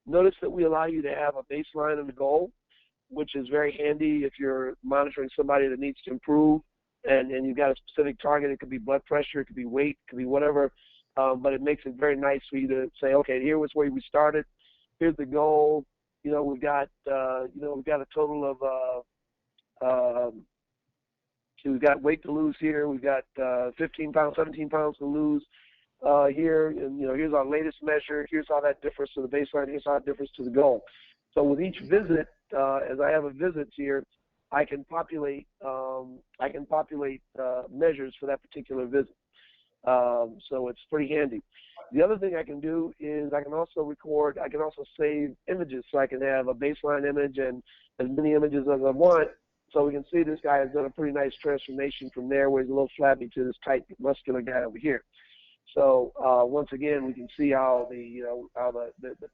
Notice that we allow you to have a baseline and a goal, which is very handy if you're monitoring somebody that needs to improve and you've got a specific target. It could be blood pressure, it could be weight, it could be whatever, but it makes it very nice for you to say, okay, here was where we started, here's the goal. We've got a total of we've got weight to lose here, we've got 15 pounds, 17 pounds to lose here, and here's our latest measure, here's how that differs to the baseline, here's how it differs to the goal. So with each visit, as I have a visit here, I can populate measures for that particular visit. So it's pretty handy. The other thing I can do is I can also save images, so I can have a baseline image and as many images as I want. So we can see this guy has done a pretty nice transformation from there, where he's a little flabby, to this tight, muscular guy over here. So once again, we can see how the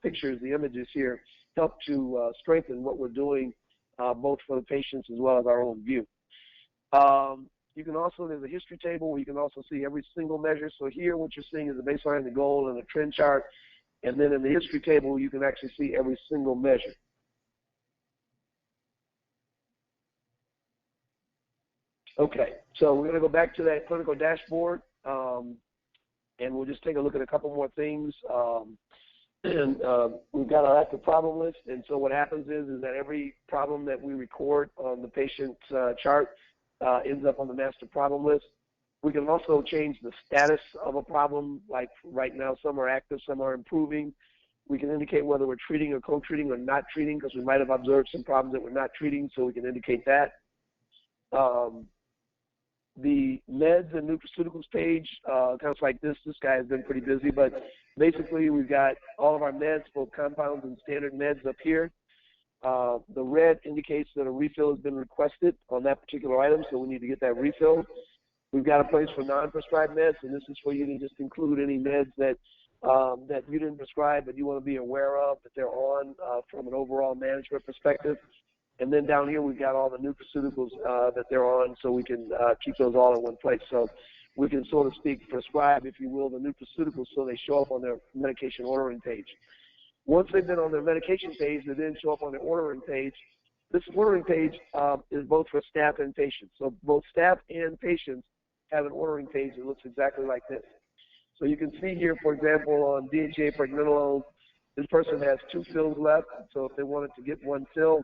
pictures, the images here, help to strengthen what we're doing, both for the patients as well as our own view. You can also, there's a history table where you can also see every single measure. So here what you're seeing is the baseline, the goal, and the trend chart. And then in the history table, you can actually see every single measure. Okay, so we're going to go back to that clinical dashboard, and we'll just take a look at a couple more things. We've got our active problem list, and so what happens is that every problem that we record on the patient chart ends up on the master problem list. We can also change the status of a problem, like right now some are active, some are improving. We can indicate whether we're treating or co-treating or not treating, because we might have observed some problems that we're not treating, so we can indicate that. The meds and nutraceuticals page, kind of like this guy has been pretty busy, but basically we've got all of our meds, both compounds and standard meds, up here. The red indicates that a refill has been requested on that particular item, so we need to get that refilled. We've got a place for non-prescribed meds, and this is for you to just include any meds that that you didn't prescribe but you want to be aware of that they're on from an overall management perspective. And then down here we've got all the nutraceuticals that they're on, so we can keep those all in one place. So we can, so to speak, prescribe, if you will, the nutraceuticals so they show up on their medication ordering page. Once they've been on their medication page, they then show up on their ordering page. This ordering page is both for staff and patients. So both staff and patients have an ordering page that looks exactly like this. So you can see here, for example, on DHA pregnenolone, this person has 2 fills left. So if they wanted to get 1 fill,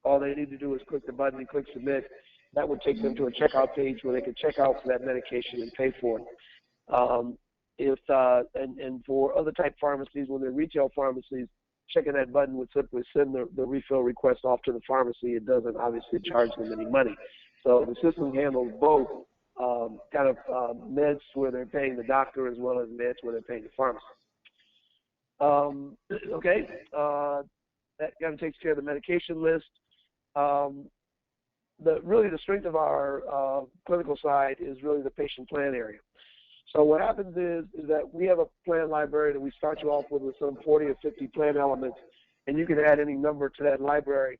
all they need to do is click the button and click submit. That would take them to a checkout page where they can check out for that medication and pay for it. And for other type pharmacies, when they're retail pharmacies, checking that button would simply send the refill request off to the pharmacy. It doesn't obviously charge them any money. So the system handles both meds where they're paying the doctor as well as meds where they're paying the pharmacy. That kind of takes care of the medication list. Really the strength of our clinical side is really the patient plan area. So what happens is that we have a plan library that we start you off with some 40 or 50 plan elements, and you can add any number to that library.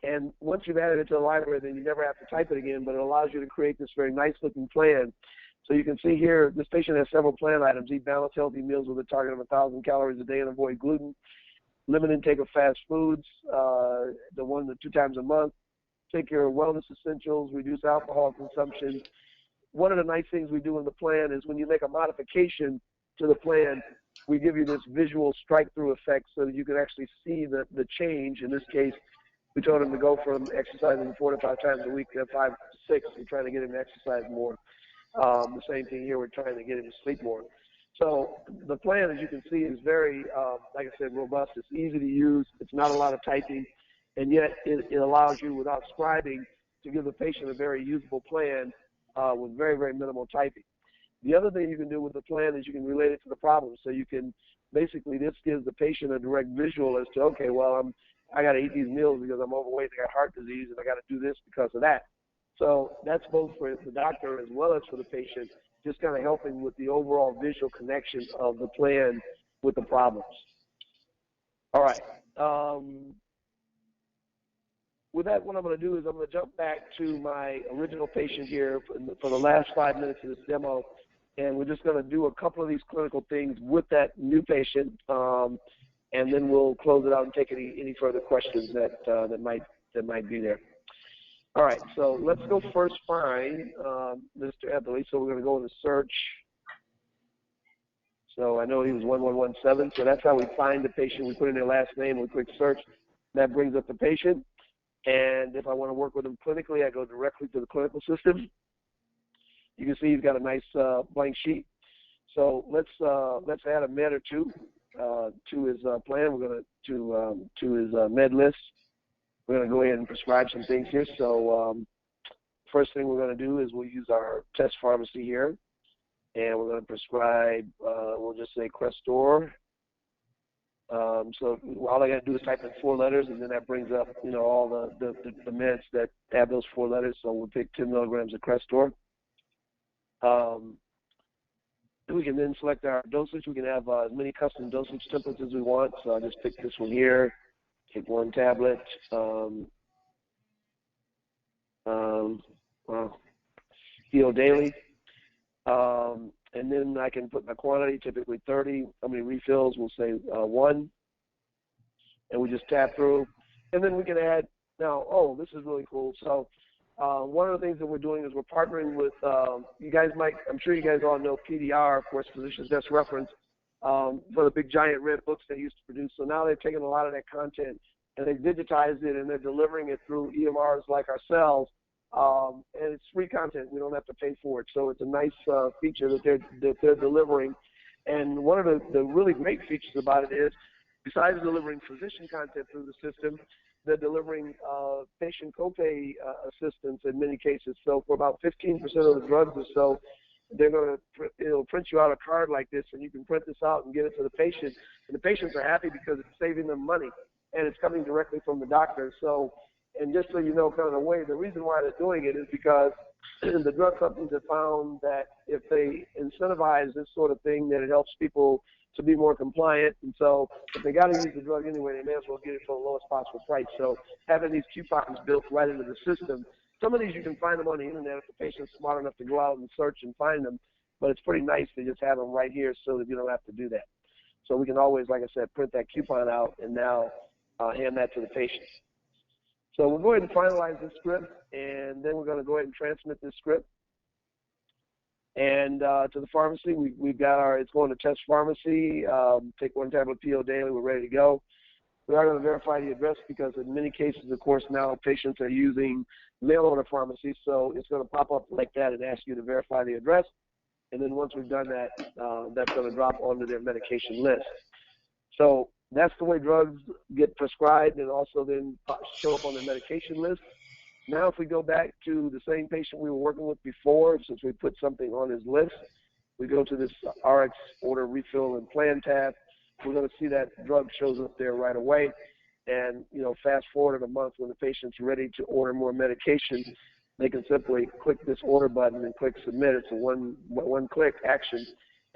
And once you've added it to the library, then you never have to type it again, but it allows you to create this very nice-looking plan. So you can see here, this patient has several plan items: eat balanced, healthy meals with a target of 1,000 calories a day and avoid gluten, limit intake of fast foods, the 1 to 2 times a month, take care of wellness essentials, reduce alcohol consumption. One of the nice things we do in the plan is when you make a modification to the plan, we give you this visual strike-through effect so that you can actually see the change. In this case, we told him to go from exercising 4 to 5 times a week to 5 to 6. We're trying to get him to exercise more. The same thing here, we're trying to get him to sleep more. So the plan, as you can see, is very, like I said, robust. It's easy to use. It's not a lot of typing, and yet it allows you, without scribing, to give the patient a very usable plan with very, very minimal typing. The other thing you can do with the plan is you can relate it to the problem. So you can basically, this gives the patient a direct visual as to, okay, well, I got to eat these meals because I'm overweight, I got heart disease, and I got to do this because of that. So that's both for the doctor as well as for the patient, just kind of helping with the overall visual connection of the plan with the problems. All right. With that, what I'm going to do is I'm going to jump back to my original patient here for the last 5 minutes of this demo, and we're just going to do a couple of these clinical things with that new patient, and then we'll close it out and take any further questions that might be there. All right, so let's go first find Mr. Etherly. So we're going to go into search. So I know he was 1117, so that's how we find the patient. We put in their last name, we click search. That brings up the patient. And if I want to work with him clinically, I go directly to the clinical system. You can see he's got a nice blank sheet. So let's add a med or two to his plan. We're going to his med list. We're going to go ahead and prescribe some things here. So first thing we're going to do is we'll use our test pharmacy here, and we're going to prescribe. We'll just say Crestor. So all I got to do is type in 4 letters, and then that brings up, all the meds that have those 4 letters. So we'll pick 10 milligrams of Crestor. We can then select our dosage. We can have as many custom dosage templates as we want. So I'll just pick this one here. Take 1 tablet. Heal daily. And then I can put my quantity, typically 30. How many refills? We'll say 1. And we just tap through. And then we can add, now, this is really cool. So one of the things that we're doing is we're partnering with, you guys I'm sure you guys all know PDR, of course, Physician's Desk Reference, for the big giant red books they used to produce. So now they've taken a lot of that content and they've digitized it and they're delivering it through EMRs like ourselves. And it's free content. We don't have to pay for it. So it's a nice feature that they're delivering. And one of the really great features about it is, besides delivering physician content through the system, they're delivering patient copay assistance in many cases. So for about 15% of the drugs or so, it'll print you out a card like this, and you can print this out and get it to the patient. And the patients are happy because it's saving them money. and it's coming directly from the doctor. So, and just so you know kind of the way, the reason why they're doing it is because the drug companies have found that if they incentivize this sort of thing, that it helps people to be more compliant. And so if they got to use the drug anyway, they may as well get it for the lowest possible price. So having these coupons built right into the system, some of these you can find them on the internet if the patient's smart enough to go out and search and find them, but it's pretty nice to just have them right here so that you don't have to do that. So we can always, like I said, print that coupon out and now hand that to the patient. So we'll go ahead and finalize this script, and then we're going to go ahead and transmit this script. And to the pharmacy, we've got it's going to Test Pharmacy. Take 1 tablet PO daily. We're ready to go. We are going to verify the address because in many cases, of course, now patients are using mail order pharmacies. So it's going to pop up like that and ask you to verify the address. And then once we've done that, that's going to drop onto their medication list. So that's the way drugs get prescribed and also then show up on their medication list. Now, if we go back to the same patient we were working with before, since we put something on his list, we go to this RX order refill and plan tab. We're going to see that drug shows up there right away. And, you know, fast forward a month when the patient's ready to order more medication, they can simply click this order button and click submit. It's a one-click action.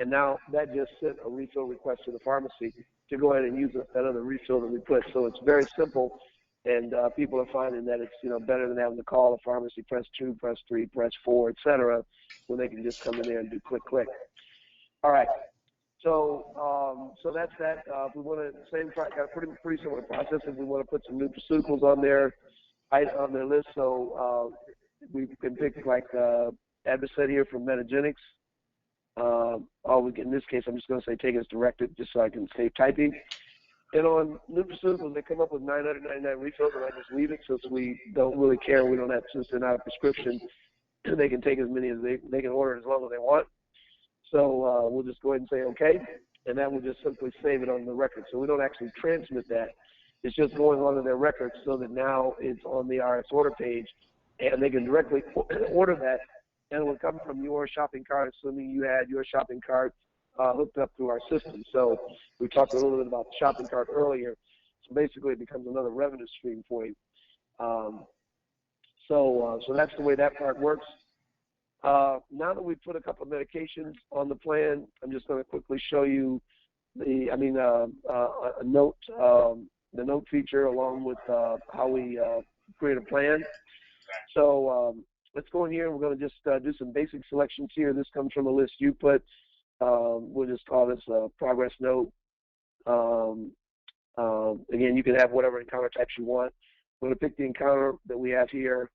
And now that just sent a refill request to the pharmacy to go ahead and use that other refill that we put. So it's very simple. And people are finding that it's, you know, better than having to call a pharmacy, press 2, press 3, press 4, et cetera, when they can just come in there and do click, click. All right. So so that's that. If we want to, got a pretty similar process. If we want to put some nutraceuticals on their list, so we can pick like Advocet here from Metagenics. In this case, I'm just going to say take as directed, just so I can save typing. And on nutraceuticals, they come up with 999 refills, and I just leave it since we don't really care. We don't have, since they're not a prescription, they can take as many as they can order as long as they want. So we'll just go ahead and say okay, and that will just simply save it on the record. So we don't actually transmit that. It's just going onto their records so that now it's on the RX order page, and they can directly order that, and it will come from your shopping cart, assuming you had your shopping cart hooked up through our system. So we talked a little bit about the shopping cart earlier. So basically, it becomes another revenue stream for you. So that's the way that part works. Now that we've put a couple of medications on the plan, I'm just going to quickly show you the note feature along with how we create a plan. So let's go in here and we're going to just do some basic selections here. This comes from a list you put. We'll just call this a progress note. Again, you can have whatever encounter types you want. I'm going to pick the encounter that we have here.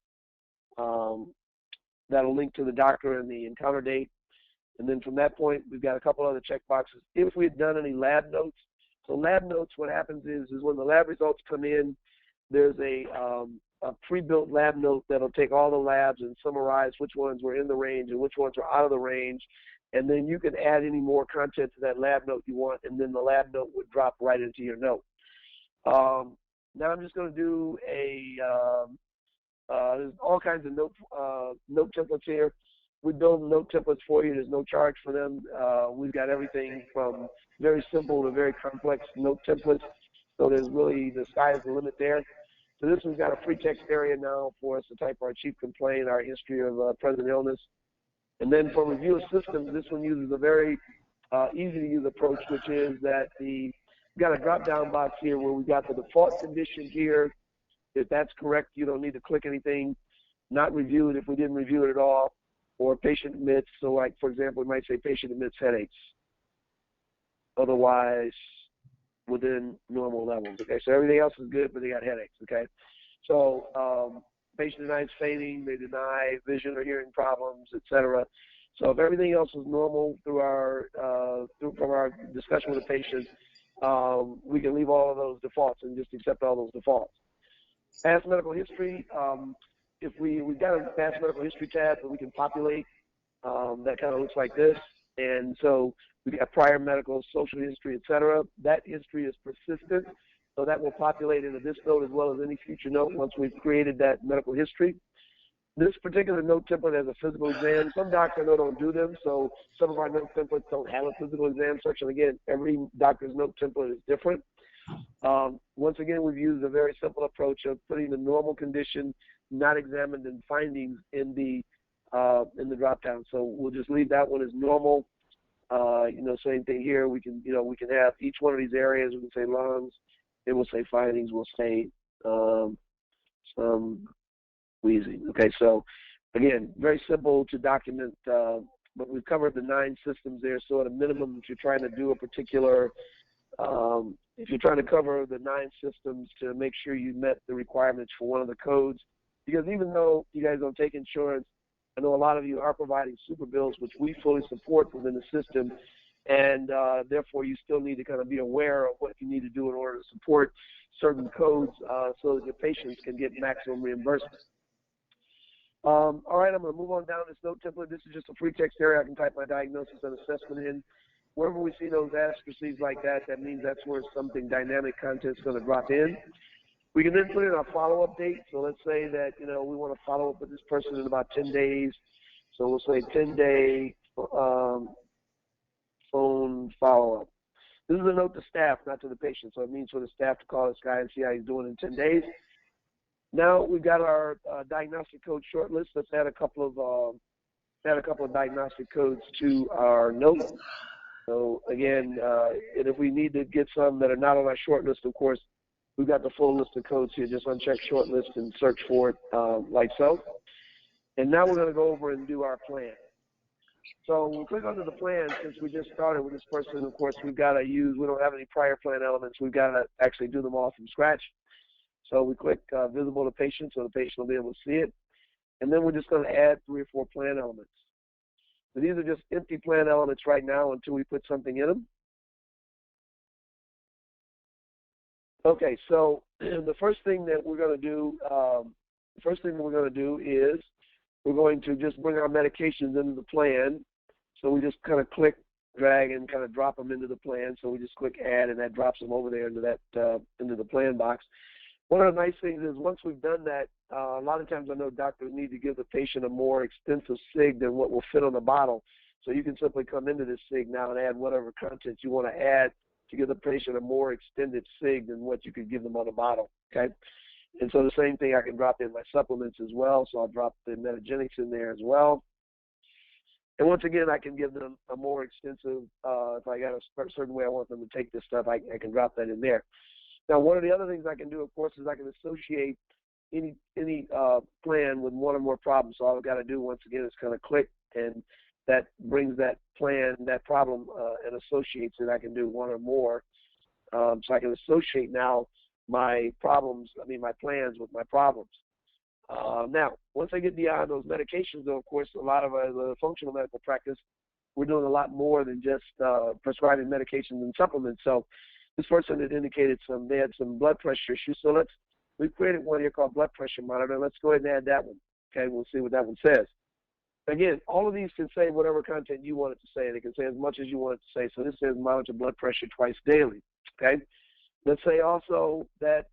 That'll link to the doctor and the encounter date. And then from that point, we've got a couple other check boxes. If we had done any lab notes, so lab notes, what happens is when the lab results come in, there's a pre-built lab note that'll take all the labs and summarize which ones were in the range and which ones were out of the range. And then you can add any more content to that lab note you want, and then the lab note would drop right into your note. Now I'm just going to do there's all kinds of note templates here. We build note templates for you. There's no charge for them. We've got everything from very simple to very complex note templates. So there's really, the sky is the limit there. So this one's got a free text area now for us to type our chief complaint, our history of present illness. And then for review of systems, this one uses a very easy to use approach, which is that we've got a drop-down box here where we've got the default condition here. If that's correct, you don't need to click anything. Not reviewed if we didn't review it at all. Or patient admits, so like, for example, we might say patient admits headaches. Otherwise, within normal levels, okay? So everything else is good, but they got headaches, okay? So patient denies fainting, they deny vision or hearing problems, etc. So if everything else is normal through from our discussion with the patient, we can leave all of those defaults and just accept all those defaults. Past medical history, if we've got a past medical history tab that we can populate, that kind of looks like this. And so we got prior medical, social history, etc. That history is persistent, so that will populate into this note as well as any future note once we've created that medical history. This particular note template has a physical exam. Some docs I know don't do them, so some of our note templates don't have a physical exam section. Again, every doctor's note template is different. Once again, we've used a very simple approach of putting the normal condition, not examined, and findings in the drop down. So we'll just leave that one as normal. Same thing here. We can have each one of these areas. We can say lungs. It will say findings. We'll say some wheezing. Okay, so again, very simple to document, but we've covered the 9 systems there. So at a minimum, if you're trying to do a particular, if you're trying to cover the 9 systems to make sure you met the requirements for one of the codes, because even though you guys don't take insurance, I know a lot of you are providing super bills, which we fully support within the system, and therefore you still need to kind of be aware of what you need to do in order to support certain codes so that your patients can get maximum reimbursement. All right, I'm going to move on down this note template. This is just a free text area. I can type my diagnosis and assessment in. Wherever we see those asterisks like that, that means that's where something dynamic content is going to drop in. We can then put in our follow-up date. So let's say that, we want to follow up with this person in about 10 days. So we'll say 10-day phone follow-up. This is a note to staff, not to the patient. So it means for the staff to call this guy and see how he's doing in 10 days. Now we've got our diagnostic code shortlist. Let's add a couple of diagnostic codes to our note. So again, and if we need to get some that are not on our short list, of course, we've got the full list of codes here. Just uncheck short list and search for it like so. And now we're going to go over and do our plan. So we'll click onto the plan. Since we just started with this person, of course, we don't have any prior plan elements. We've got to actually do them all from scratch. So we click visible to patient so the patient will be able to see it. And then we're just going to add 3 or 4 plan elements. So these are just empty plan elements right now until we put something in them. Okay, so the first thing that we're going to do, is we're going to just bring our medications into the plan. So we just kind of click, drag, and kind of drop them into the plan. So we just click add, and that drops them over there into the plan box. One of the nice things is once we've done that, a lot of times I know doctors need to give the patient a more extensive SIG than what will fit on the bottle. So you can simply come into this SIG now and add whatever content you want to add to give the patient a more extended SIG than what you could give them on a bottle, okay? And so the same thing, I can drop in my supplements as well. So I'll drop the Metagenics in there as well. And once again, I can give them a more extensive, if I got a certain way I want them to take this stuff, I can drop that in there. Now, one of the other things I can do, of course, is I can associate any plan with one or more problems. So all I've got to do, once again, is kind of click, and that brings that plan, that problem, and associates it. I can do one or more. So I can associate now my plans with my problems. Now, once I get beyond those medications, though, of course, a lot of the functional medical practice, we're doing a lot more than just prescribing medications and supplements. So this person had indicated they had some blood pressure issues. So we've created one here called blood pressure monitor. Let's go ahead and add that one. Okay, we'll see what that one says. Again, all of these can say whatever content you want it to say. They can say as much as you want it to say. So this says monitor blood pressure twice daily. Okay. Let's say also that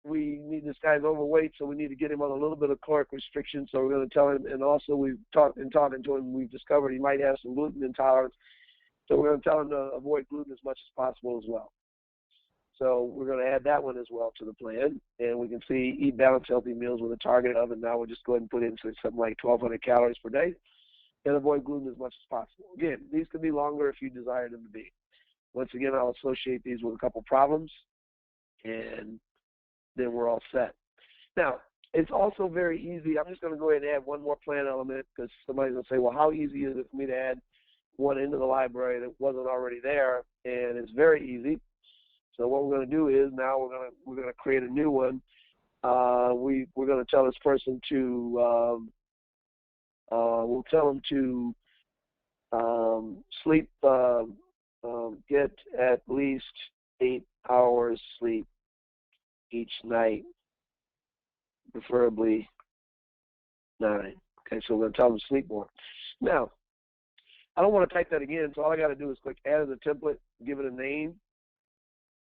we need this guy's overweight, so we need to get him on a little bit of caloric restriction. So we're going to tell him, and also talking to him, we've discovered he might have some gluten intolerance. So we're going to tell him to avoid gluten as much as possible as well. So we're going to add that one as well to the plan. And we can see eat balanced healthy meals with a target of, and now we'll just go ahead and put in something like 1,200 calories per day and avoid gluten as much as possible. Again, these can be longer if you desire them to be. Once again, I'll associate these with a couple problems, and then we're all set. Now, it's also very easy. I'm just going to go ahead and add one more plan element because somebody's going to say, well, how easy is it for me to add one into the library that wasn't already there? And it's very easy. So what we're going to do is now we're going to create a new one. We're going to tell this person to we'll tell them to sleep, get at least 8 hours sleep each night, preferably 9. Okay, so we're going to tell them to sleep more. Now, I don't want to type that again, so all I got to do is click add as a template, give it a name.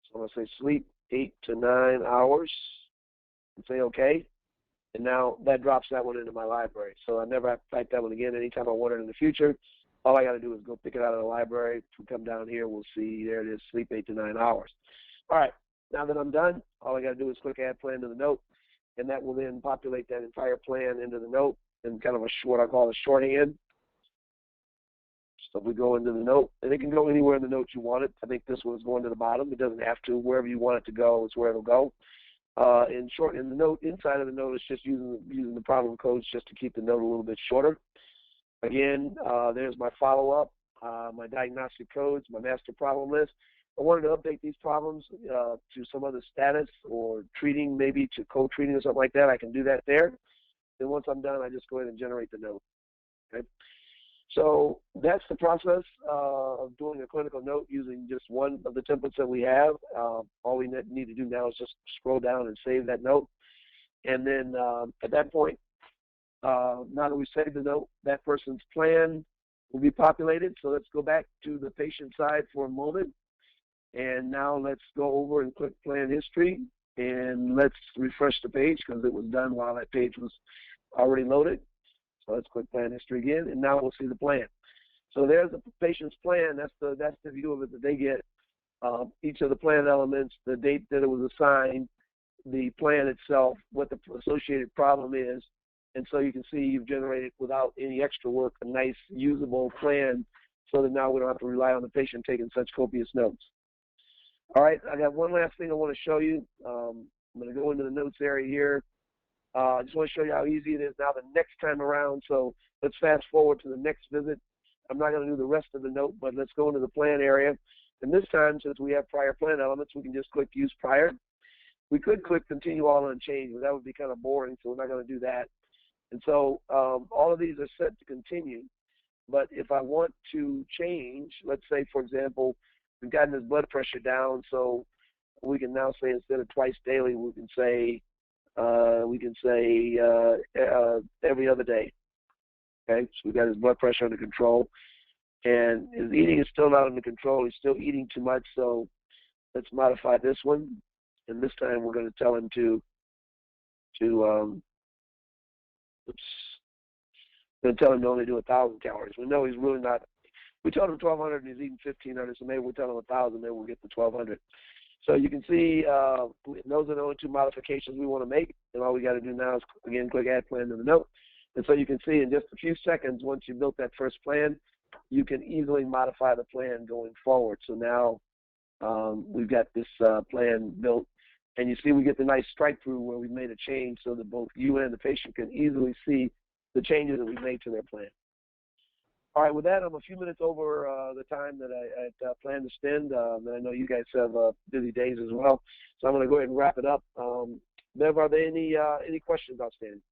So I'm going to say sleep 8 to 9 hours and say OK. And now that drops that one into my library. So I never have to type that one again anytime I want it in the future. All I got to do is go pick it out of the library. If we come down here, we'll see there it is, sleep 8 to 9 hours. All right, now that I'm done, all I got to do is click Add Plan to the note, and that will then populate that entire plan into the note in kind of what I call a shorthand. So if we go into the note, and it can go anywhere in the note you want it. I think this one's going to the bottom. It doesn't have to. Wherever you want it to go is where it'll go. In the note, inside of the note, it's just using the problem codes just to keep the note a little bit shorter. Again, there's my follow-up, my diagnostic codes, my master problem list. I wanted to update these problems to some other status or treating, maybe to co-treating or something like that. I can do that there. Then once I'm done, I just go ahead and generate the note. Okay. So that's the process of doing a clinical note using just one of the templates that we have. All we need to do now is just scroll down and save that note. And then at that point, now that we save the note, that person's plan will be populated. So let's go back to the patient side for a moment. And now let's go over and click Plan History. And let's refresh the page because it was done while that page was already loaded. So let's click Plan History again, and now we'll see the plan. So there's the patient's plan. That's the view of it that they get. Each of the plan elements, the date that it was assigned, the plan itself, what the associated problem is, and so you can see you've generated without any extra work a nice usable plan, so that now we don't have to rely on the patient taking such copious notes. All right, I got one last thing I want to show you. I'm going to go into the notes area here. I just want to show you how easy it is now the next time around. So let's fast forward to the next visit. I'm not going to do the rest of the note, but let's go into the plan area. And this time, since we have prior plan elements, we can just click Use Prior. We could click Continue All Unchanged, but that would be kind of boring, so we're not going to do that. And so all of these are set to continue. But if I want to change, let's say, for example, we've gotten his blood pressure down, so we can now say instead of twice daily, we can say every other day. Okay, so we got his blood pressure under control, and his eating is still not under control. He's still eating too much, so let's modify this one. And this time we're going to tell him to only do 1,000 calories. We know he's really not. We told him 1,200 and he's eating 1,500, so maybe we'll tell him 1,000, maybe we'll get to 1,200. So you can see those are the only two modifications we want to make, and all we got to do now is, again, click Add Plan to the note. And so you can see in just a few seconds, once you built that first plan, you can easily modify the plan going forward. So now we've got this plan built, and you see we get the nice strike through where we made a change so that both you and the patient can easily see the changes that we made to their plan. All right, with that, I'm a few minutes over the time that I had planned to spend. And I know you guys have busy days as well, so I'm going to go ahead and wrap it up. Bev, are there any questions outstanding?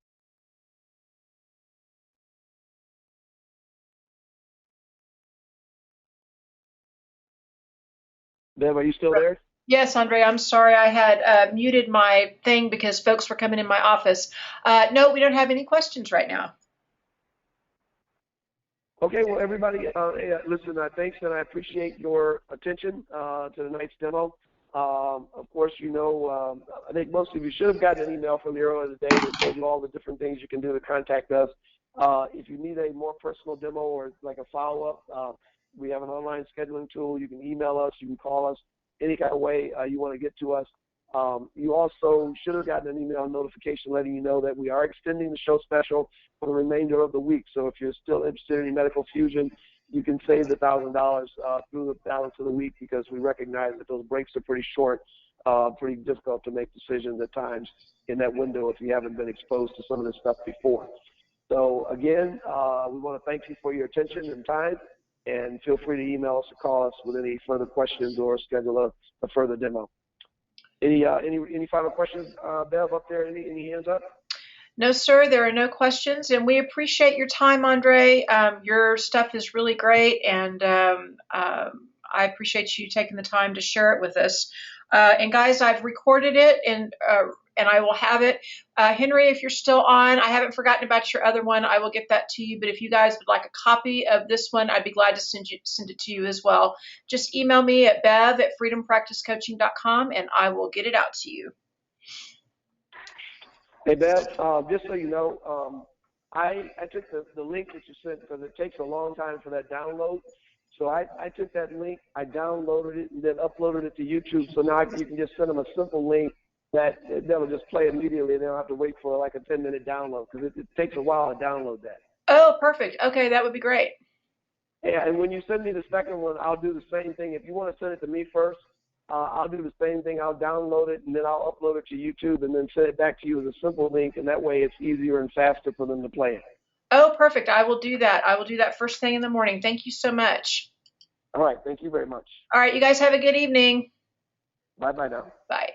Bev, are you still there? Yes, Andre, I'm sorry. I had muted my thing because folks were coming in my office. No, we don't have any questions right now. Okay, well, everybody, listen, thanks, and I appreciate your attention to tonight's demo. Of course, you know, I think most of you should have gotten an email from me earlier today that told you all the different things you can do to contact us. If you need a more personal demo or like a follow-up, we have an online scheduling tool. You can email us, you can call us, any kind of way you want to get to us. You also should have gotten an email notification letting you know that we are extending the show special for the remainder of the week. So if you're still interested in eMedicalFusion, you can save the $1,000 through the balance of the week, because we recognize that those breaks are pretty short, pretty difficult to make decisions at times in that window if you haven't been exposed to some of this stuff before. So again, we want to thank you for your attention and time, and feel free to email us or call us with any further questions or schedule a further demo. Any final questions, Bev, up there? Any hands up? No, sir, there are no questions, and we appreciate your time, Andre. Your stuff is really great, and I appreciate you taking the time to share it with us. And guys, I've recorded it, and I will have it. Henry, if you're still on, I haven't forgotten about your other one. I will get that to you. But if you guys would like a copy of this one, I'd be glad to send it to you as well. Just email me at bev@freedompracticecoaching.com, and I will get it out to you. Hey, Bev, just so you know, I took the link that you sent because it takes a long time for that download. So I took that link, I downloaded it, and then uploaded it to YouTube. So now you can just send them a simple link that'll just play immediately, and they don't have to wait for like a 10-minute download because it takes a while to download that. Oh, perfect. Okay, that would be great. Yeah, and when you send me the second one, I'll do the same thing. If you want to send it to me first, I'll do the same thing. I'll download it, and then I'll upload it to YouTube, and then send it back to you as a simple link, and that way it's easier and faster for them to play it. Oh, perfect. I will do that. I will do that first thing in the morning. Thank you so much. All right. Thank you very much. All right, you guys have a good evening. Bye-bye now. Bye.